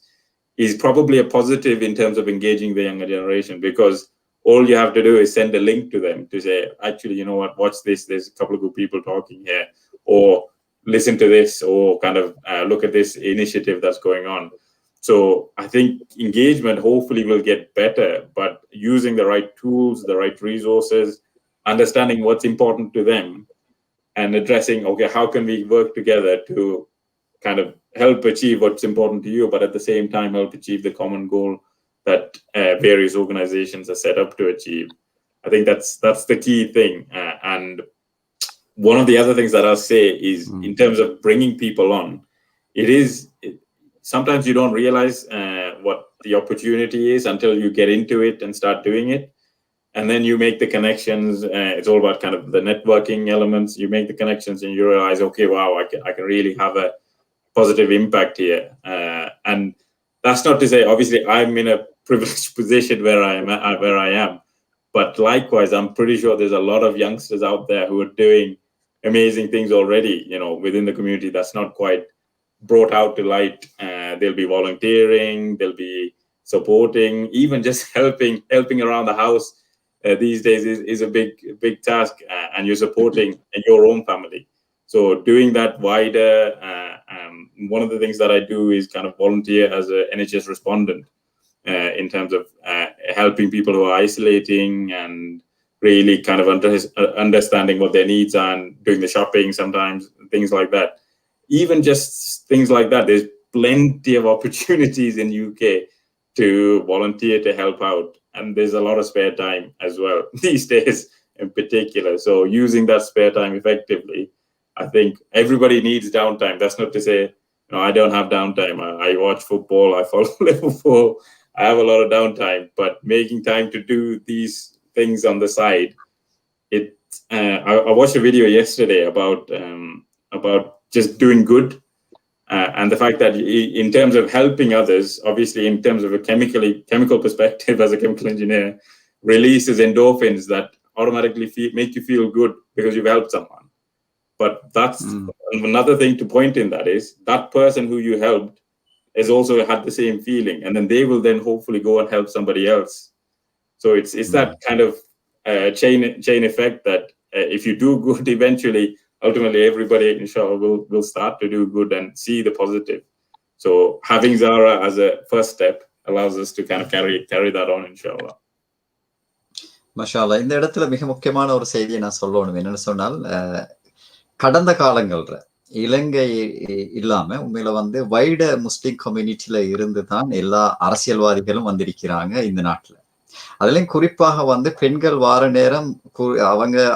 is probably a positive in terms of engaging the younger generation, because all you have to do is send a link to them to say, actually, you know what, watch this. There's a couple of good people talking here, or listen to this, or kind of look at this initiative that's going on. So I think engagement hopefully will get better, but using the right tools, the right resources, understanding what's important to them, and addressing, okay, how can we work together to kind of help achieve what's important to you, but at the same time help achieve the common goal that various organizations are set up to achieve. I think that's the key thing. And one of the other things that I'll say is in terms of bringing people on, sometimes you don't realize what the opportunity is until you get into it and start doing it. And then you make the connections. It's all about kind of the networking elements. You make the connections and you realize, okay, wow, I can really have a positive impact here. And that's not to say, obviously, I'm in a privileged position where I am. But likewise, I'm pretty sure there's a lot of youngsters out there who are doing amazing things already, within the community that's not quite brought out to light. They'll be volunteering, they'll be supporting, even just helping around the house. These days is a big task, and you're supporting your own family. So doing that wider, one of the things that I do is kind of volunteer as an NHS respondent in terms of helping people who are isolating and really kind of understanding what their needs are and doing the shopping sometimes, things like that. Even just things like that, there's plenty of opportunities in UK to volunteer, to help out. And there's a lot of spare time as well these days in particular. So using that spare time effectively, I think everybody needs downtime. That's not to say, I don't have downtime. I watch football, I follow Liverpool, I have a lot of downtime, but making time to do these things on the side, I watched a video yesterday about just doing good. And the fact that in terms of helping others, obviously in terms of a chemical perspective as a chemical engineer, releases endorphins that automatically make you feel good because you've helped someone. But that's another thing to point in, that is that person who you helped has also had the same feeling, and then they will then hopefully go and help somebody else. So it's that kind of chain effect that if you do good, eventually, ultimately, everybody, inshallah, will start to do good and see the positive. So having Zara as a first step allows us to kind of carry that on, inshallah. மஷாஅல்லா. இந்த இடத்துல மிக முக்கியமான ஒரு செய்தியை நான் சொல்லணும். என்னன்னு சொன்னால், கடந்த காலங்கள்ல இலங்கை இல்லாம உண்மையில வைட முஸ்லிம் கம்யூனிட்டியில இருந்து தான் எல்லா அரசியல்வாதிகளும் வந்திருக்கிறாங்க இந்த நாட்டுல. அதுலயும் குறிப்பாக பெண்கள் வார நேரம்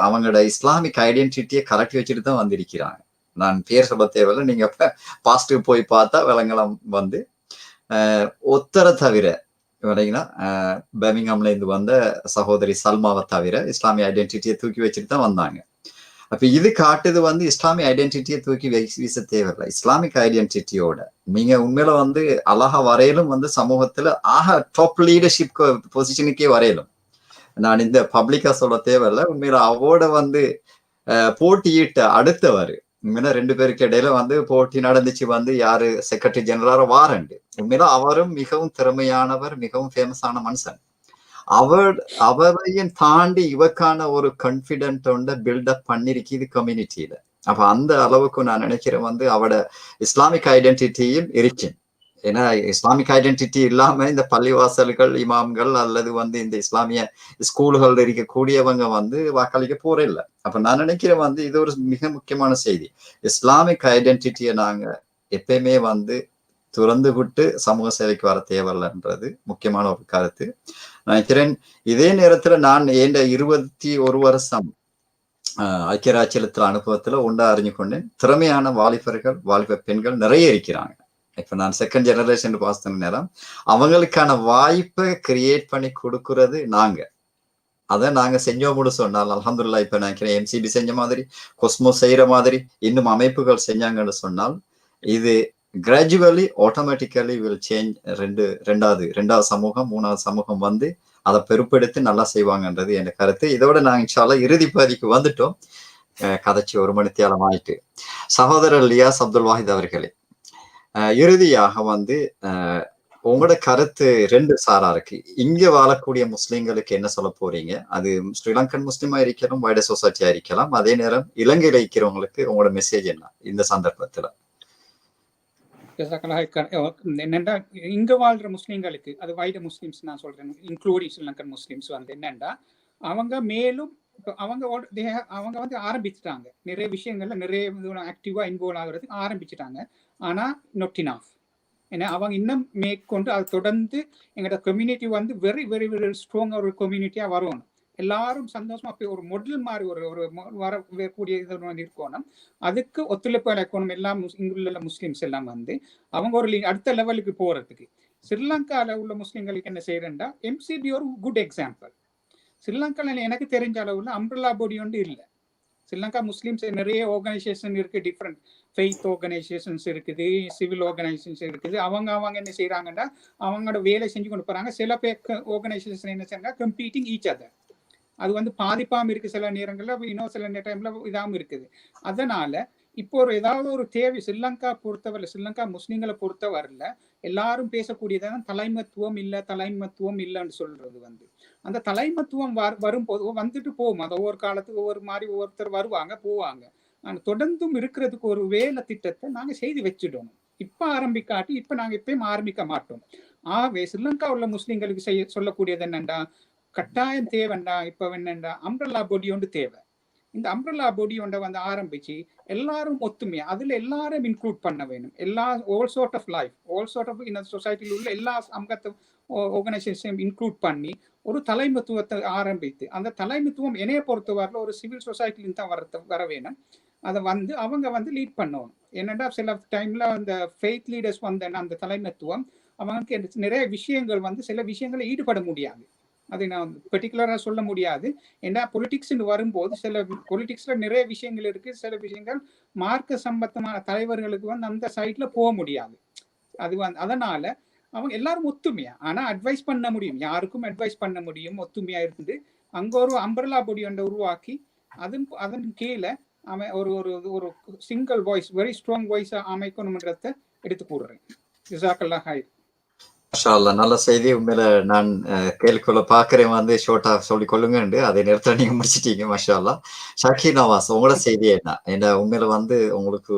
அவங்களோட இஸ்லாமிக் ஐடென்டிட்டியை கலட்டி வச்சுட்டு தான் வந்திருக்கிறாங்க. நான் பேர் சொல்ல தேவையில்லை, நீங்க பாஸ்ட்டுக்கு போய் பார்த்தா விலங்கலம் ஒத்தரை தவிர பர்மிங்ஹாம்ல இருந்து வந்த சகோதரி சல்மாவை தவிர இஸ்லாமிய ஐடென்டிட்டியை தூக்கி வச்சுட்டு தான் வந்தாங்க. அப்ப இது காட்டுது வந்து இஸ்லாமிக் ஐடென்டிட்டியை தூக்கி வீச தேவையில்லை. இஸ்லாமிக் ஐடென்டிட்டியோட நீங்க உண்மையில வந்து அழகா வரையிலும் வந்து சமூகத்துல டாப் லீடர்ஷிப் பொசிஷனுக்கே வரையிலும். நான் இந்த பப்ளிக்கா சொல்ல தேவையில்லை. உண்மையில அவோட வந்து போட்டியிட்ட அடுத்தவர் உண்மையில 2 பேருக்கு இடையில வந்து போட்டி நடந்துச்சு வந்து யாரு செக்ரட்டரி ஜெனரலா வாரண்டு. உண்மையில அவரும் மிகவும் திறமையானவர், மிகவும் ஃபேமஸான மனுஷன். அவரையும் தாண்டி இவக்கான ஒரு கான்பிடென்ட் பில்டப் பண்ணிருக்குது கம்யூனிட்டியில. அப்ப அந்த அளவுக்கு நான் நினைக்கிறேன் வந்து அவட இஸ்லாமிக் ஐடென்டிட்டியும் இருக்கு. ஏன்னா இஸ்லாமிக் ஐடென்டிட்டி இல்லாம இந்த பள்ளிவாசல்கள், இமாம்கள் அல்லது வந்து இந்த இஸ்லாமிய ஸ்கூல்கள் இருக்கக்கூடியவங்க வந்து வாக்களிக்க போற இல்லை. அப்ப நான் நினைக்கிறேன் வந்து இது ஒரு மிக முக்கியமான செய்தி. இஸ்லாமிக் ஐடென்டிட்டியை நாங்க எப்பயுமே வந்து துறந்து விட்டு சமூக சேவைக்கு வர தேவையில்லைன்றது முக்கியமான ஒரு கருத்து நினைக்கிறேன். இதே நேரத்துல நான் ஏண்ட 21 வருஷம் ஐக்கிய ராஜ்யத்துல அனுபவத்துல உண்டா அறிஞ்சு கொண்டேன். திறமையான வாலிபர்கள், வாலிப பெண்கள் நிறைய இருக்கிறாங்க. இப்ப நான் செகண்ட் ஜெனரேஷன் பாஸ் பண்ண நேரம் அவங்களுக்கான வாய்ப்பை கிரியேட் பண்ணி கொடுக்கறது நாங்க. அதை நாங்க செஞ்சோம்னு சொன்னால் அல்ஹம்துலில்லாஹ் இப்ப நினைக்கிறேன் எம்சிபி செஞ்ச மாதிரி, கொஸ்மோஸ் செய்யற மாதிரி இன்னும் அமைப்புகள் செஞ்சாங்கன்னு சொன்னால் இது கிராஜுவலி ஆட்டோமேட்டிக்கலி வில் சேஞ்ச். ரெண்டாவது சமூகம், மூணாவது சமூகம் வந்து அதை பெருப்பெடுத்து நல்லா செய்வாங்கன்றது என் கருத்து. இதோட நாங்க இன்ஷால்லா இறுதி பகுதிக்கு வந்துட்டோம். கதைச்சு 1 மணி நேரம் ஆயிட்டு. சகோதரர் லியாஸ் அப்துல் வாஹித் அவர்களே, இறுதியாக வந்து உங்களோட கருத்து 2 சாரா இருக்கு. இங்க வாழக்கூடிய முஸ்லிம்களுக்கு என்ன சொல்ல போறீங்க? அது ஸ்ரீலங்கன் முஸ்லிமா இருக்கலாம், வைட சொசைட்டியா இருக்கலாம். அதே நேரம் இலங்கையில இருக்கிறவங்களுக்கு உங்களோட மெசேஜ் என்ன இந்த சந்தர்ப்பத்துல? என்னண்டா இங்க வாழ்ற முஸ்லீம்களுக்கு, அது வைட முஸ்லிம்ஸ் நான் சொல்றேன், இன்க்ளூடிங் ஸ்ரீலங்கன் முஸ்லிம்ஸ் வந்து என்னண்டா அவங்க மேலும் அவங்க வந்து ஆரம்பிச்சுட்டாங்க நிறைய விஷயங்கள்ல, நிறைய ஆக்டிவா இன்வால்வ் ஆகுறதுக்கு ஆரம்பிச்சுட்டாங்க. ஆனா not enough. ஏன்னா அவங்க இன்னும் மேற்கொண்டு அதை தொடர்ந்து எங்களோட கம்யூனிட்டி வந்து வெரி வெரி வெரி ஸ்ட்ராங் ஒரு கம்யூனிட்டியா வரணும். எல்லாரும் சந்தோஷமா ஒரு மொடல் மாதிரி ஒரு வரக்கூடிய இது இருக்கணும். அதுக்கு ஒத்துழைப்பு அளிக்கணும் எல்லாம் இங்குள்ள முஸ்லிம்ஸ் எல்லாம் வந்து அவங்க ஒரு அடுத்த லெவலுக்கு போறதுக்கு. ஸ்ரீலங்கால உள்ள முஸ்லிம்களுக்கு என்ன செய்யறேன்டா எம்சிபி ஒரு குட் எக்ஸாம்பிள். ஸ்ரீலங்கால எனக்கு தெரிஞ்ச அளவுல அம்ப்ரெல்லா பாடி ஒன்று இல்லை. ஸ்ரீலங்கா முஸ்லிம்ஸ் நிறைய ஆர்கனைசேஷன் இருக்கு, டிஃப்ரெண்ட் ஃபெய்த் ஆர்கனைசேஷன்ஸ் இருக்குது, சிவில் ஆர்கனைசேஷன்ஸ் இருக்குது. அவங்க என்ன செய்யறாங்கன்னா அவங்களோட வேலை செஞ்சு கொண்டு போறாங்க. சில பேர் ஆர்கனைசேஷன் என்ன செய்யறாங்க கம்பீட்டிங் ஈச் அதர். அது வந்து பாதிப்பாம இருக்கு சில நேரங்கள்ல, இன்னும் சில டைம்ல இதாகவும் இருக்குது. அதனால இப்போ ஏதாவது ஒரு தேவை ஸ்ரீலங்கா பொறுத்தவரை, ஸ்ரீலங்கா முஸ்லீம்களை பொறுத்தவரையில எல்லாரும் பேசக்கூடியதான் தலைமத்துவம் இல்லைன்னு சொல்றது வந்து அந்த தலைமத்துவம் வரும்போது வந்துட்டு போகும். அது ஒவ்வொரு காலத்துக்கு ஒவ்வொரு மாதிரி ஒவ்வொருத்தர் வருவாங்க போவாங்க. தொடர்ந்தும் இருக்கிறதுக்கு ஒரு வேலை திட்டத்தை நாங்க செய்து வச்சுடணும். இப்ப ஆரம்பிக்காட்டி இப்ப நாங்க எப்பயும் ஆரம்பிக்க மாட்டோம். ஆகவே ஸ்ரீலங்கா உள்ள முஸ்லீம்களுக்கு சொல்லக்கூடியது என்னண்டா கட்டாயம் தேவைண்டா இப்ப என்னண்டா அம்ப்ரெல்லா பொடி ஒன்று தேவை. இந்த அம்ப்ரெல்லா பொடி ஒன்றை வந்து ஆரம்பிச்சு எல்லாரும் ஒத்துமையா அதுல எல்லாரும் இன்க்ளூட் பண்ண வேணும். All sort of life, all sort of இந்த சொசைட்டியில் உள்ள எல்லா அங்கத்தை ஆர்கனைசேஷனையும் இன்க்ளூட் பண்ணி ஒரு தலைமத்துவத்தை ஆரம்பித்து, அந்த தலைமத்துவம் என்னைய பொறுத்தவரையில் ஒரு சிவில் சொசைட்டிலிருந்து தான் வர வேணும். அதை வந்து அவங்க வந்து லீட் பண்ணணும். என்னடா சில டைம்ல அந்த ஃபெய்த் லீடர்ஸ் வந்து அந்த தலைமத்துவம் அவங்களுக்கு நிறைய விஷயங்கள் வந்து சில விஷயங்களை ஈடுபட முடியாது. அதை நான் பெர்டிகுலரா சொல்ல முடியாது. ஏன்னா பொலிட்டிக்ஸ் வரும்போது சில பொலிட்டிக்ஸ்ல நிறைய விஷயங்கள் இருக்கு. சில விஷயங்கள் மார்க்க சம்பந்தமான தலைவர்களுக்கு வந்து அந்த சைட்ல போக முடியாது. அது வந்து அதனால அவங்க எல்லாரும் ஒத்துமையா ஆனா அட்வைஸ் பண்ண முடியும், யாருக்கும் அட்வைஸ் பண்ண முடியும். ஒத்துமையா இருந்து அங்க ஒரு அம்ப்ரெல்லா பொடி ஒன்றை உருவாக்கி அதன் கீழே ஒரு ஒரு single voice, very strong voice அமைக்கணும்ன்றத எடுத்து கூடுறேன். ஜஸாக்கல்லாஹ் ஹைர். நல்ல செய்தி. உண்மையில நான் கேள்விக்குள்ள பாக்குறேன் வந்து ஷோர்ட்டா சொல்லி கொள்ளுங்க. அதே நேரத்துல நீங்க முடிச்சிட்டீங்க. மாஷா அல்லாஹ். ஷாக்கி நவாஸ், உங்களோட செய்தி என்ன? ஏன்னா உண்மையில வந்து உங்களுக்கு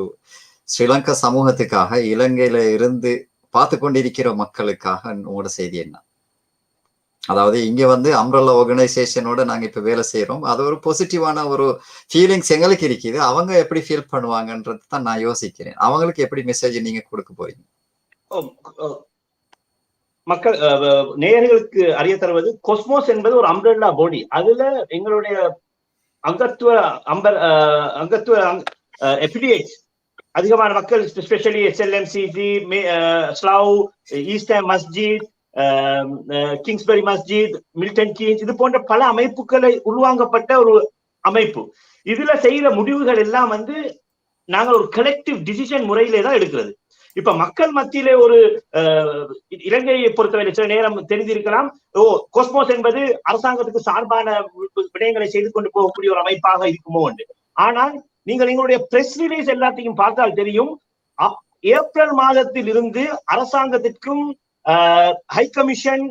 ஸ்ரீலங்கா சமூகத்துக்காக, இலங்கையில இருந்து பார்த்து கொண்டிருக்கிற மக்களுக்காக உங்களோட செய்தி என்ன? அதாவது இங்க வந்து அம்ப்ரெல்லா ஆர்கனைசேஷனோட நாங்க இப்ப வேலை செய்யறோம். அது ஒரு பாசிட்டிவான ஒரு ஃபீலிங்ஸ் எங்களுக்கு இருக்குது. அவங்க எப்படி ஃபீல் பண்ணுவாங்கன்றது தான் நான் யோசிக்கிறேன். அவங்களுக்கு எப்படி மெசேஜ் நீங்க கொடுக்க போறீங்க? மக்கள் நேயர்களுக்கு அறிய தருவது, கொஸ்மோஸ் என்பது ஒரு அம்ப்ரெல்லா பாடி. அதுல எங்களுடைய அங்கத்துவ எஃபிலியேட்ஸ் அதிகமான மக்கள், ஸ்பெஷலி SLMCG, ஸ்லாவ், ஈஸ்டர்ன் மஸ்ஜித், கிங்ஸ்பரி மஸ்ஜித், மில்டன் கீன்ஸ், இது போன்ற பல அமைப்புகளை உருவாங்கப்பட்ட ஒரு அமைப்பு. இதுல செய்யற முடிவுகள் எல்லாம் நாங்கள் ஒரு கலெக்டிவ் டிசிஷன் முறையிலே தான் எடுக்கிறது. இப்ப மக்கள் மத்தியிலே ஒரு இலங்கையை பொறுத்தவரை சில நேரம் தெரிந்திருக்கலாம், கோஸ்மோஸ் என்பது அரசாங்கத்துக்கு சார்பான விடயங்களை செய்து கொண்டு போகக்கூடிய ஒரு அமைப்பாக இருக்குமோ என்று. ஆனால் நீங்கள் எங்களுடைய பிரஸ் ரிலீஸ் எல்லாத்தையும் பார்த்தால் தெரியும், ஏப்ரல் மாதத்தில் இருந்து அரசாங்கத்திற்கும் ஹை கமிஷன்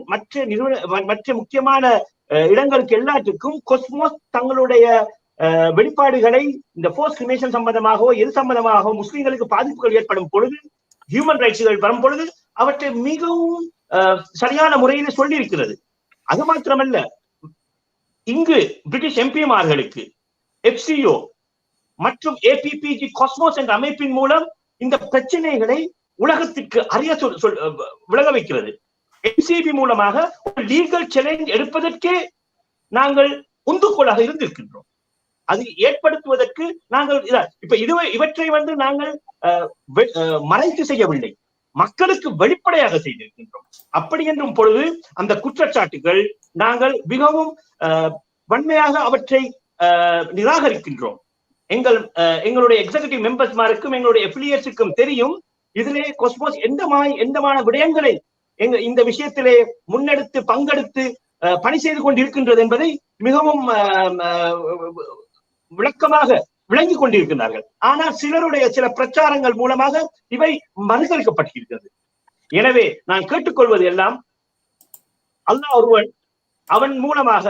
மற்ற முக்கியமான இடங்களுக்கு எல்லாத்துக்கும் கோஸ்மோஸ் தங்களுடைய வெளிப்பாடுகளை இந்த போஸ்ட் கிரிமேஷன் சம்பந்தமாகவோ எது சம்பந்தமாகவோ முஸ்லிம்களுக்கு பாதிப்புகள் ஏற்படும் பொழுது, ஹியூமன் ரைட்ஸ்கள் வரும் பொழுது அவற்றை மிகவும் சரியான முறையில் சொல்லி இருக்கிறது. அது மாத்திரமல்ல, இங்கு பிரிட்டிஷ் எம்பிமார்களுக்கு FCO மற்றும் APPG காஸ்மோஸ் என்ற அமைப்பின் மூலம் இந்த பிரச்சனைகளை உலகத்திற்கு அறிய விளங்க வைக்கிறது. MCB மூலமாக ஒரு லீகல் சேலஞ்ச் எடுப்பதற்கே நாங்கள் உந்துகோலாக இருந்திருக்கின்றோம். அது ஏற்படுத்துவதற்கு நாங்கள் இப்ப இவற்றை நாங்கள் மறைத்து செய்யவில்லை, மக்களுக்கு வெளிப்படையாக செய்திருக்கின்றோம். அப்படி என்றும் பொழுது அந்த குற்றச்சாட்டுகள் நாங்கள் மிகவும் வன்மையாக அவற்றை நிராகரிக்கின்றோம். எங்களுடைய எக்ஸிகியூட்டிவ் மெம்பர்ஸ்மாருக்கும் எங்களுடைய அஃபிலியேட்ஸுக்கும் தெரியும் இதிலே கோஸ்மோஸ் எந்தமான விடயங்களை இந்த விஷயத்திலே முன்னெடுத்து பங்கெடுத்து பணி செய்து கொண்டிருக்கின்றது என்பதை மிகவும் விளக்கமாக விளங்கி கொண்டிருக்கிறார்கள். ஆனால் சிலருடைய சில பிரச்சாரங்கள் மூலமாக இவை மறுதளிக்கப்பட்டிருக்கிறது. எனவே நான் கேட்டுக்கொள்வது எல்லாம், அல்லாஹ் ஒருவன், அவன் மூலமாக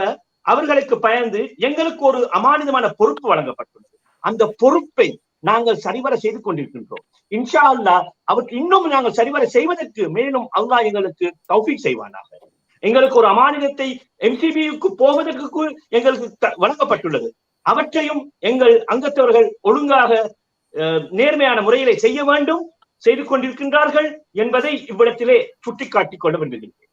அவர்களுக்கு பயந்து எங்களுக்கு ஒரு அமானிதமான பொறுப்பு வழங்கப்பட்டுள்ளது. அந்த பொறுப்பை நாங்கள் சரிவர செய்து கொண்டிருக்கின்றோம். இன்ஷா அல்லாஹ் அவருக்கு இன்னும் நாங்கள் சரிவர செய்வதற்கு மேலும் அல்லாஹ் எங்களுக்கு தௌஃபீக் செய்வானாக. எங்களுக்கு ஒரு அமானிதத்தை MCBக்கு போவதற்கு எங்களுக்கு வழங்கப்பட்டுள்ளது. அவற்றையும் எங்கள் அங்கத்தவர்கள் ஒழுங்காக நேர்மையான முறையிலே செய்ய வேண்டும், செய்து கொண்டிருக்கின்றார்கள் என்பதை இவ்விடத்திலே சுட்டிக்காட்டிக் கொள்ள விரும்புகிறேன்.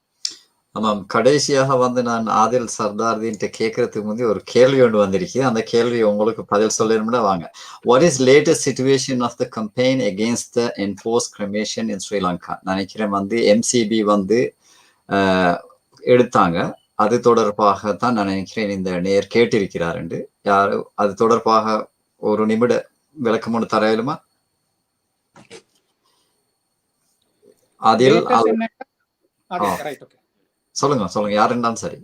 ஆமாம், கடைசியாக நான் ஆதில் சர்தார்தின்ட்டு கேட்கறதுக்கு முந்தைய ஒரு கேள்வி ஒன்று வந்திருக்கு. அந்த கேள்வி உங்களுக்கு பதில் சொல்லணும்னா வாங்க. What is latest situation of the campaign against the enforced cremation in Sri Lanka? நினைக்கிறேன் MCB எடுத்தாங்க. அது தொடர்பாக தான் நான் நினைக்கிறேன் இந்த நேர் கேட்டிருக்கிறார் என்று. யாரு அது தொடர்பாக ஒரு நிமிட விளக்கம் ஒன்று தர இயலுமா? அதில் சொல்லுங்க யாரு இருந்தாலும் சரி.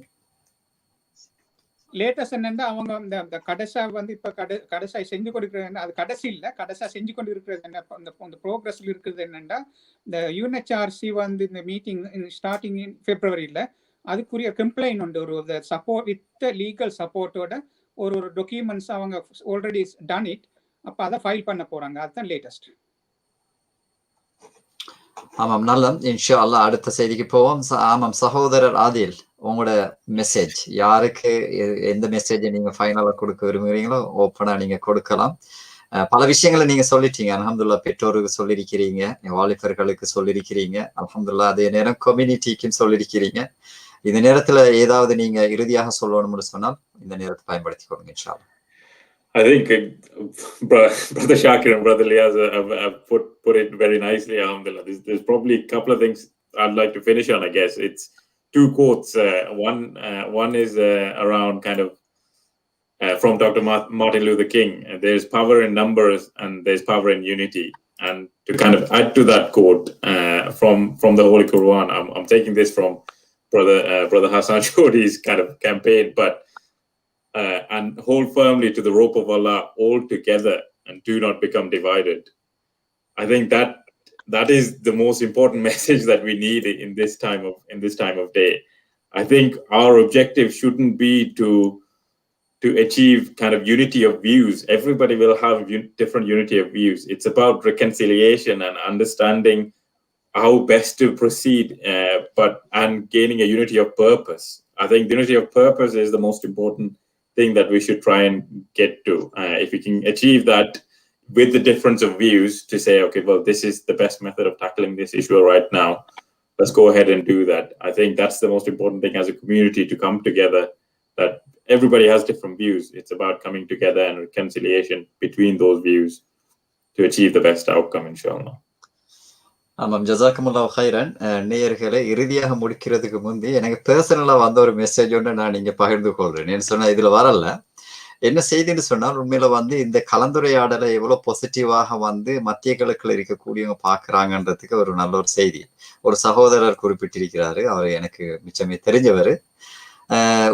லேட்டஸ்ட் என்னன்னா அவங்க இந்த கடைசா இப்ப கடைசா செஞ்சு கொண்டிருக்கிறது, அது கடைசி இல்ல, கடைசா செஞ்சு கொண்டு இருக்கிறது என்ன, அந்த ப்ரோக்ரஸ்ல இருக்கிறது என்னன்னா, இந்த UNHRC இந்த மீட்டிங் ஸ்டார்டிங் இன் பிப்ரவரியில அதுக்குரிய கம்ப்ளைண்ட் உண்டு. ஒரு சப்போர்ட் வித் லீகல் சப்போர்ட்டோட ஒரு டாக்குமெண்ட்ஸ் அவங்க ஆல்ரெடி டன் இட். அப்ப அதை ஃபைல் பண்ண போறாங்க. அதுதான் லேட்டஸ்ட். ஆமாம், நல்ல. இன்ஷா அல்லாஹ் அடுத்த செய்திக்கு போவோம். ஆமாம், சகோதரர் ஆதில், உங்களோட மெசேஜ் யாருக்கு, எந்த மெசேஜை நீங்க ஃபைனலா கொடுக்க விரும்புகிறீங்களோ ஓப்பனா நீங்க கொடுக்கலாம். பல விஷயங்களை நீங்க சொல்லிட்டீங்க. அல்ஹம்துலில்லாஹ் பெற்றோருக்கு சொல்லியிருக்கிறீங்க, வாலிபர்களுக்கு சொல்லியிருக்கிறீங்க, அல்ஹம்துலில்லாஹ் அதே நேரம் கம்யூனிட்டிக்கும் சொல்லியிருக்கிறீங்க. இந்த நேரத்துல ஏதாவது நீங்க இறுதியாக சொல்லணும்னு சொன்னால் இந்த நேரத்தை பயன்படுத்தி கொடுங்க இன்ஷா அல்லாஹ். I think Brother Shakir and Brother Liaz have put it very nicely. Alhamdulillah. There's probably a couple of things I'd like to finish on. I guess it's two quotes. One is around kind of from Dr. Martin Luther King. There's power in numbers and there's power in unity. And to kind of add to that quote from the Holy Quran, I'm taking this from Brother Hassan Chodi's kind of campaign, but and hold firmly to the rope of Allah all together and do not become divided. I think that is the most important message that we need in this time of day. I think our objective shouldn't be to achieve kind of unity of views. Everybody will have different unity of views. It's about reconciliation and understanding how best to proceed, and gaining a unity of purpose. I think the unity of purpose is the most important thing that we should try and get to. If we can achieve that with the difference of views, to say, okay, well, this is the best method of tackling this issue right now, let's go ahead and do that. I think that's the most important thing as a community, to come together, that everybody has different views. It's about coming together and reconciliation between those views to achieve the best outcome, inshallah. ஆமாம், ஜஸாக்குமுல்லாஹ் ஹைரன். நேயர்களை இறுதியாக முடிக்கிறதுக்கு முந்தி எனக்கு பர்சனலா வந்த ஒரு மெசேஜ் ஒன்று நான் இங்க பகிர்ந்து கொள்றேன். சொன்னா இதுல வரல. என்ன செய்தின்னு சொன்னால் உண்மையில வந்து இந்த கலந்துரையாடலை எவ்வளவு பாசிட்டிவாக வந்து மத்திய கிழக்குல இருக்கக்கூடியவங்க பாக்குறாங்கன்றதுக்கு ஒரு நல்ல ஒரு செய்தி. ஒரு சகோதரர் குறிப்பிட்டிருக்கிறாரு, அவர் எனக்கு மிச்சமே தெரிஞ்சவர்.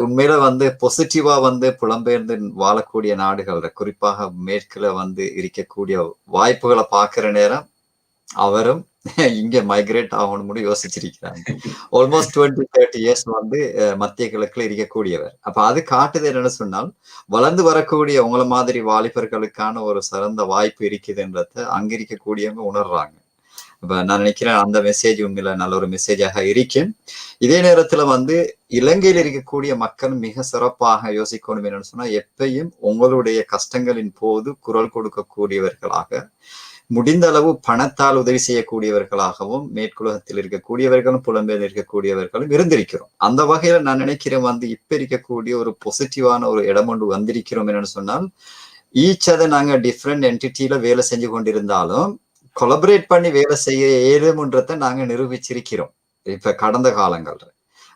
உண்மையில வந்து பாசிட்டிவா வந்து புலம்பெயர்ந்து வாழக்கூடிய நாடுகள்ல குறிப்பாக மேற்குல வந்து இருக்கக்கூடிய வாய்ப்புகளை பார்க்கிற நேரம் அவரும் இங்க மைக்ரேட் ஆகணும்னு யோசிச்சிருக்கிறாங்க. ஆல்மோஸ்ட் 20-30 இயர்ஸ் வந்து மத்திய கிழக்குல இருக்கக்கூடியவர். அப்ப அது காட்டுது என்னன்னு சொன்னால் வளர்ந்து வரக்கூடிய உங்களை மாதிரி வாலிபர்களுக்கான ஒரு சிறந்த வாய்ப்பு இருக்குதுன்றத அங்க இருக்கக்கூடியவங்க உணர்றாங்க. இப்ப நான் நினைக்கிறேன் அந்த மெசேஜ் உண்மையில நல்ல ஒரு மெசேஜாக இருக்கும். இதே நேரத்துல வந்து இலங்கையில் இருக்கக்கூடிய மக்கள் மிக சிறப்பாக யோசிக்கணும் என்னன்னு சொன்னா, எப்பயும் உங்களுடைய கஷ்டங்களின் போது குரல் கொடுக்கக்கூடியவர்களாக, முடிந்த அளவு பணத்தால் உதவி செய்யக்கூடியவர்களாகவும் மேற்குலகத்தில் இருக்கக்கூடியவர்களும் புலம்பெயர் இருக்கக்கூடியவர்களும் இருந்திருக்கிறோம். அந்த வகையில நான் நினைக்கிறேன் வந்து இப்ப இருக்கக்கூடிய ஒரு பாசிட்டிவான ஒரு இடம் ஒன்று வந்திருக்கிறோம் என்னன்னு சொன்னால், ஈச் அதை நாங்க டிஃப்ரெண்ட் என்டிட்டியில வேலை செஞ்சு கொண்டிருந்தாலும் கொலபரேட் பண்ணி வேலை செய்ய ஏழும்ன்றதை நாங்க நிரூபிச்சிருக்கிறோம் இப்ப கடந்த காலங்கள்ல.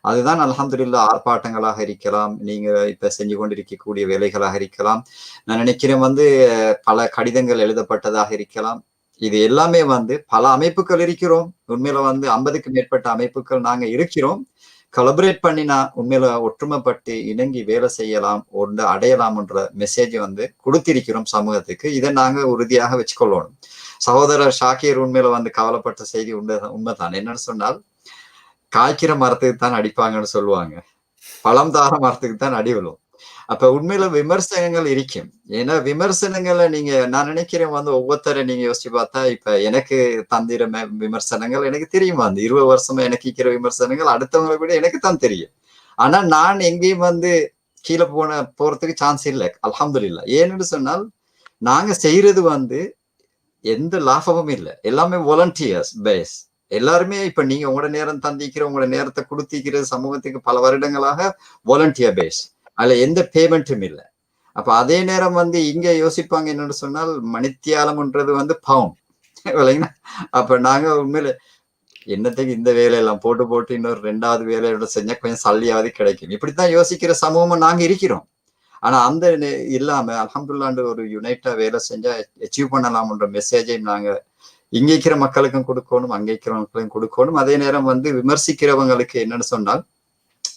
அதுதான் அல்ஹம்துலில்லாஹ் ஆர்ப்பாட்டங்களாக இருக்கலாம், நீங்க இப்ப செஞ்சு கொண்டிருக்கக்கூடிய வேலைகளாக இருக்கலாம், நான் நினைக்கிறேன் வந்து பல கடிதங்கள் எழுதப்பட்டதாக இருக்கலாம். இது எல்லாமே வந்து பல அமைப்புகள் இருக்கிறோம். உண்மையில வந்து 50க்கு மேற்பட்ட அமைப்புகள் நாங்க இருக்கிறோம். கொலபரேட் பண்ணினா உண்மையில ஒற்றுமைப்பட்டு இணங்கி வேலை செய்யலாம், ஒன்று அடையலாம்ன்ற மெசேஜ் வந்து கொடுத்திருக்கிறோம் சமூகத்துக்கு. இதை நாங்க உறுதியாக வச்சுக்கொள்ளணும். சகோதரர் ஷாக்கீர் உண்மையில வந்து கவலைப்பட்ட செய்தி உண்மைதான். என்னன்னு சொன்னால், காய்க்கிற மரத்துக்கு தான் அடிப்பாங்கன்னு சொல்லுவாங்க, பழம் தார மரத்துக்கு தான் அடி விழும். அப்ப உண்மையில விமர்சனங்கள் இருக்கும். ஏன்னா விமர்சனங்களை நீங்க நான் நினைக்கிறேன் வந்து ஒவ்வொருத்தரை நீங்க யோசிச்சு பார்த்தா, இப்ப எனக்கு தந்திர விமர்சனங்கள் எனக்கு தெரியும். அந்த 20 வருஷமா எனக்கு இருக்கிற விமர்சனங்கள் அடுத்தவங்களை விட எனக்கு தான் தெரியும். ஆனா நான் எங்கேயும் வந்து கீழே போறதுக்கு சான்ஸ் இல்லை அல்ஹம்துலில்லாஹ். ஏன்னு சொன்னால் நாங்க செய்யறது வந்து எந்த லாபமும் இல்லை, எல்லாமே வாலண்டியர்ஸ் பேஸ். எல்லாருமே இப்ப நீங்க உங்களோட நேரம் தந்திக்கிற உங்களோட நேரத்தை கொடுத்திக்கிறது சமூகத்துக்கு பல வருடங்களாக வாலண்டியர் பேஸ், அதுல எந்த பேமெண்ட்டும் இல்லை. அப்ப அதே நேரம் வந்து இங்க யோசிப்பாங்க என்னன்னு சொன்னால், மணித்தியாலம்ன்றது வந்து பவுன் விலைங்க. அப்ப நாங்க உண்மையில என்னத்துக்கு இந்த வேலையெல்லாம் போட்டு இன்னொரு 2வது வேலையோட செஞ்சா கொஞ்சம் சல்லியாவது கிடைக்கும், இப்படித்தான் யோசிக்கிற சமூகமா நாங்க இருக்கிறோம். ஆனா அந்த இல்லாம அல்ஹம்துலில்லாஹ் ஒரு யுனைட்டா வேலை செஞ்சா அச்சீவ் பண்ணலாம்ன்ற மெசேஜை நாங்க இங்க இருக்கிற மக்களுக்கும் கொடுக்கணும், அங்க இருக்கிற மக்களுக்கும் கொடுக்கணும். அதே நேரம் வந்து விமர்சிக்கிறவங்களுக்கு என்னன்னு சொன்னால்,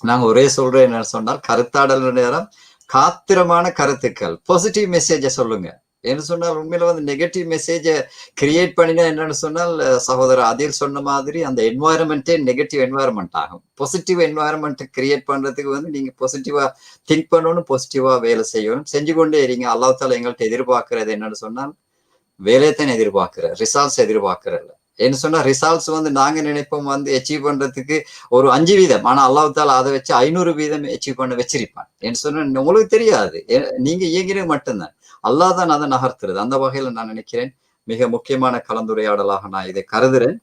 நாங்க ஒரே சொல்றேன் என்னன்னு சொன்னால், கருத்தாடல் நேரம் காத்திரமான கருத்துக்கள், பாசிட்டிவ் மெசேஜ சொல்லுங்க. என்று சொன்னால் உண்மையில வந்து நெகட்டிவ் மெசேஜ கிரியேட் பண்ணினா என்னன்னு சொன்னால், சகோதரர் அதில் சொன்ன மாதிரி அந்த என்வாயரன்மெண்டே நெகட்டிவ் என்வாயரன்மெண்ட் ஆகும். பாசிட்டிவ் என்வாயரன்மெண்ட் கிரியேட் பண்றதுக்கு வந்து நீங்க பாசிட்டிவா திங்க் பண்ணணும், பாசிட்டிவா வேலை செய்யணும், செஞ்சு கொண்டே இருங்க. அல்லாஹ் தஆலா எங்கள்கிட்ட எதிர்பார்க்கிறது என்னன்னு சொன்னால், வேலையத்தான் எதிர்பார்க்கிற, ரிசல்ட்ஸ் எதிர்பார்க்கிறல்ல. என்ன சொன்னா ரிசல்ட்ஸ் வந்து நாங்க நினைப்போம் வந்து அச்சீவ் பண்றதுக்கு ஒரு 5%, ஆனா அல்லாஹ் தஆலா அதை வச்சு 500% அச்சீவ் பண்ண வச்சிருப்பான். என்ன சொன்னா உங்களுக்கு தெரியாது, நீங்க இயங்கிறது மட்டும்தான், அல்லாஹ் தான் அதை நகர்த்துறது. அந்த வகையில நான் நினைக்கிறேன் மிக முக்கியமான கலந்துரையாடலாக நான் இதை கருதுறேன்.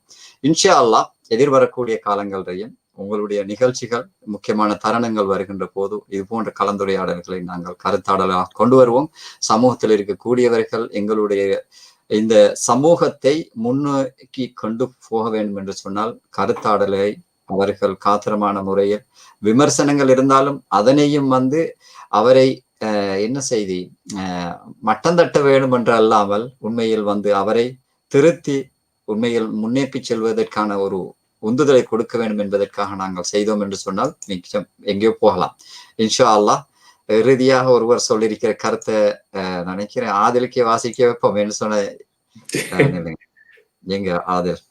இன்ஷா அல்லாஹ் எதிர்வரக்கூடிய காலங்களையும் உங்களுடைய நிகழ்ச்சிகள் முக்கியமான தருணங்கள் வருகின்ற போது இது போன்ற கலந்துரையாடல்களை நாங்கள் கருத்தாடலாக கொண்டு வருவோம். சமூகத்தில் இருக்கக்கூடியவர்கள் எங்களுடைய இந்த சமூகத்தை முன்னோக்கி கொண்டு போக வேண்டும் என்று சொன்னால் கருத்தாடலை அவர்கள் காத்திரமான முறையில், விமர்சனங்கள் இருந்தாலும் அதனையும் வந்து அவரை என்ன செய்தி மட்டம் தட்ட வேண்டும் என்று அல்லாமல் உண்மையில் வந்து அவரை திருத்தி உண்மையில் முன்னேற்றி செல்வதற்கான ஒரு உந்துதலை கொடுக்க வேண்டும் என்பதற்காக நாங்கள் செய்தோம் என்று சொன்னால் நிச்சயம் எங்கேயோ போகலாம். இன்ஷா அல்லாஹ் இறுதியாக ஒருவர் சொல்லியிருக்கிற கருத்தை நினைக்கிறேன் ஆதிலுக்கே வாசிக்க வைப்போம் என்று சொன்ன எங்க ஆதில்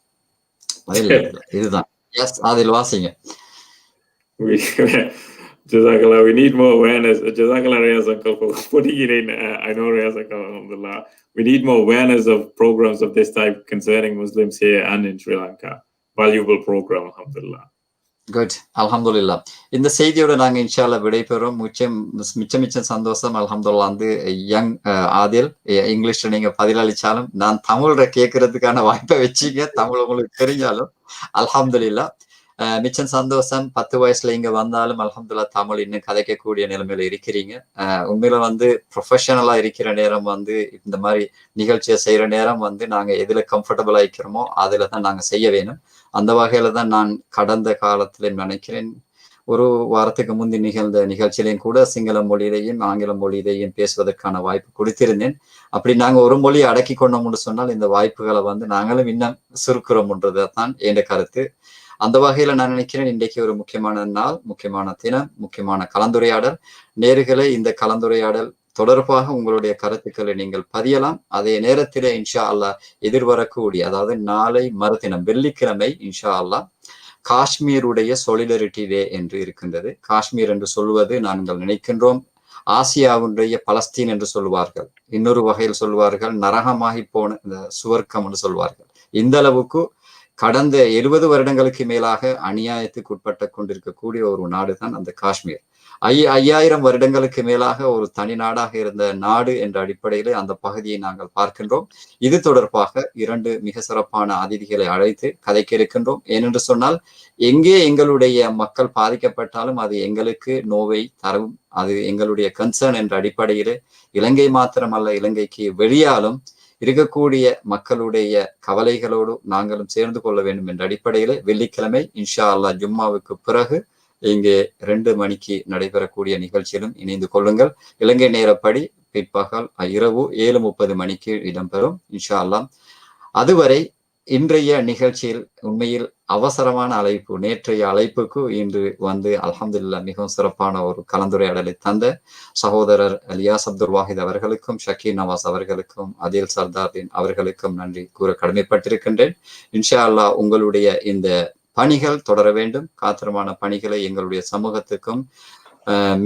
இதுதான். எஸ் ஆதில் வாசிங்க. Jazakallah, we need more awareness. Jazakallah Riyaz Uncle for putting it in. I know Riyaz Uncle, alhamdulillah. We need more awareness of programs of this type concerning Muslims here and in Sri Lanka. Valuable program, alhamdulillah. Good, அல்ஹம்துலில்லாஹ். இந்த செய்தியோட நாங்க இன்ஷால்லா விடைபெறும். மிச்சம் சந்தோஷம் அல்ஹம்துலில்லாஹ். வந்து young Adil இங்கிலீஷ்ல நீங்க பதிலளிச்சாலும் நான் தமிழ்ல கேட்கறதுக்கான வாய்ப்பை வச்சுங்க, தமிழ் உங்களுக்கு தெரிஞ்சாலும் அல்ஹம்துலில்லாஹ். மிச்சம் சந்தோஷம். 10 வயசுல இங்க வந்தாலும் அல்ஹம்துலில்லாஹ் தமிழ் இன்னும் கதைக்கக்கூடிய நிலைமையில இருக்கிறீங்க. உண்மையில வந்து ப்ரொஃபஷனலா இருக்கிற நேரம் வந்து இந்த மாதிரி நிகழ்ச்சியை செய்யற நேரம் வந்து நாங்க எதுல கம்ஃபர்டபுள் ஆயிக்கிறோமோ அதுல தான் நாங்க செய்ய வேணும். அந்த வகையில தான் நான் கடந்த காலத்துல நினைக்கிறேன் ஒரு வாரத்துக்கு முந்தி நிகழ்ந்த நிகழ்ச்சியிலையும் கூட சிங்கள மொழியிலையும் ஆங்கில மொழியிலையும் பேசுவதற்கான வாய்ப்பு கொடுத்திருந்தேன். அப்படி நாங்க ஒரு மொழியை அடக்கி கொண்டோம்னு சொன்னால் இந்த வாய்ப்புகளை நாங்களும் இன்னும் சுருக்கிறோம்ன்றதான் என் கருத்து. அந்த வகையில நான் நினைக்கிறேன் இன்றைக்கு ஒரு முக்கியமான நாள், முக்கியமான தினம், முக்கியமான கலந்துரையாடல். நேயர்களே, இந்த கலந்துரையாடல் தொடர்பாக உங்களுடைய கருத்துக்களை நீங்கள் பதியலாம். அதே நேரத்திலே இன்ஷா அல்லாஹ் எதிர்வரக்கூடிய, அதாவது நாளை மறுதினம் வெள்ளிக்கிழமை இன்ஷா அல்லாஹ் காஷ்மீருடைய சொலிடரிட்டி டே என்று இருக்கின்றது. காஷ்மீர் என்று சொல்வது நாங்கள் நினைக்கின்றோம் ஆசியாவுடைய பலஸ்தீன் என்று சொல்வார்கள், இன்னொரு வகையில் சொல்வார்கள் நரகமாகி போன இந்த சுவர்க்கம் என்று சொல்வார்கள். இந்த அளவுக்கு கடந்த 70 வருடங்களுக்கு மேலாக அநியாயத்துக்கு உட்பட்டு கொண்டிருக்கக்கூடிய ஒரு நாடு தான் அந்த காஷ்மீர். 5000 வருடங்களுக்கு மேலாக ஒரு தனி நாடாக இருந்த நாடு என்ற அடிப்படையிலே அந்த பகுதியை நாங்கள் பார்க்கின்றோம். இது தொடர்பாக 2 மிக சிறப்பான அதிதிகளை அழைத்து கதைக்க இருக்கின்றோம். ஏனென்று சொன்னால் எங்கே எங்களுடைய மக்கள் பாதிக்கப்பட்டாலும் அது எங்களுக்கு நோவை தரும், அது எங்களுடைய கன்சர்ன் என்ற அடிப்படையிலே இலங்கை மாத்திரமல்ல, இலங்கைக்கு வெளியாலும் இருக்கக்கூடிய மக்களுடைய கவலைகளோடு நாங்களும் சேர்ந்து கொள்ள வேண்டும் என்ற அடிப்படையிலே வெள்ளிக்கிழமை இன்ஷா அல்லாஹ் ஜும்மாவுக்கு பிறகு இங்கே 2 மணிக்கு நடைபெறக்கூடிய நிகழ்ச்சியிலும் இணைந்து கொள்ளுங்கள். இலங்கை நேரப்படி பிற்பகல் இரவு 7:30 மணிக்கு இடம்பெறும் இன்ஷா அல்லாஹ். அதுவரை இன்றைய நிகழ்ச்சியில் உண்மையில் அவசரமான அழைப்பு, நேற்றைய அழைப்புக்கு இன்று அல்ஹம்துலில்லாஹ் மிகவும் சிறப்பான ஒரு கலந்துரையாடலை தந்த சகோதரர் லியாஸ் அப்துல் வாஹித் அவர்களுக்கும், ஷக்கீர் நவாஸ் அவர்களுக்கும், அதில் சர்தாரின் அவர்களுக்கும் நன்றி கூற கடமைப்பட்டிருக்கின்றேன். இன்ஷா அல்லாஹ் உங்களுடைய இந்த பணிகள் தொடர வேண்டும். காத்திரமான பணிகளை எங்களுடைய சமூகத்துக்கும்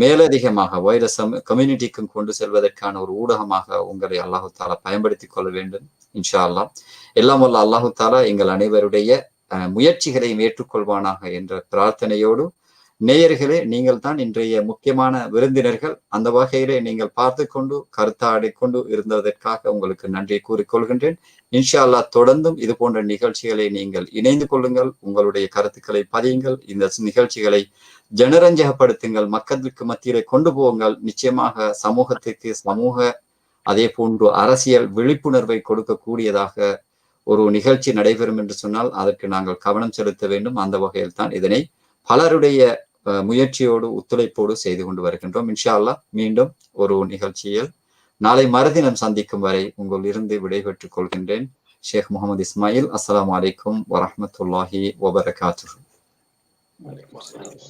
மேலதிகமாக வைரஸ் கம்யூனிட்டிக்கும் கொண்டு செல்வதற்கான ஒரு ஊடகமாக உங்களை அல்லாஹு தாலா பயன்படுத்திக் கொள்ள வேண்டும் இன்ஷா அல்லாஹ். எல்லாம் வல்ல அல்லாஹு தாலா எங்கள் அனைவருடைய முயற்சிகளையும் ஏற்றுக்கொள்வானாக என்ற பிரார்த்தனையோடு, நேயர்களே, நீங்கள் தான் இன்றைய முக்கியமான விருந்தினர்கள். அந்த வகையிலே நீங்கள் பார்த்து கொண்டு கருத்தாடி கொண்டு இருந்ததற்காக உங்களுக்கு நன்றியை கூறிக்கொள்கின்றேன். இன்ஷா அல்லாஹ் தொடர்ந்தும் இது போன்ற நிகழ்ச்சிகளை நீங்கள் இணைந்து கொள்ளுங்கள், உங்களுடைய கருத்துக்களை பதியுங்கள், இந்த நிகழ்ச்சிகளை ஜனரஞ்சகப்படுத்துங்கள், மக்களுக்கு மத்தியிலே கொண்டு போங்கள். நிச்சயமாக சமூகத்திற்கு அதே போன்று அரசியல் விழிப்புணர்வை கொடுக்கக்கூடியதாக ஒரு நிகழ்ச்சி நடைபெறும் என்று சொன்னால் அதற்கு நாங்கள் கவனம் செலுத்த வேண்டும். அந்த வகையில் தான் இதனை பலருடைய முயற்சியோடு ஒத்துழைப்போடு செய்து கொண்டு வருகின்றோம். இன்ஷா அல்லாஹ் மீண்டும் ஒரு நிகழ்ச்சியில் நாளை மறுதினம் சந்திக்கும் வரை உங்களிலிருந்து விடைபெற்றுக் கொள்கின்றேன். ஷேக் முகமது இஸ்மாயில். அஸ்ஸலாமு அலைக்கும் வரஹ்மத்துல்லாஹி வபரகாத்துஹு.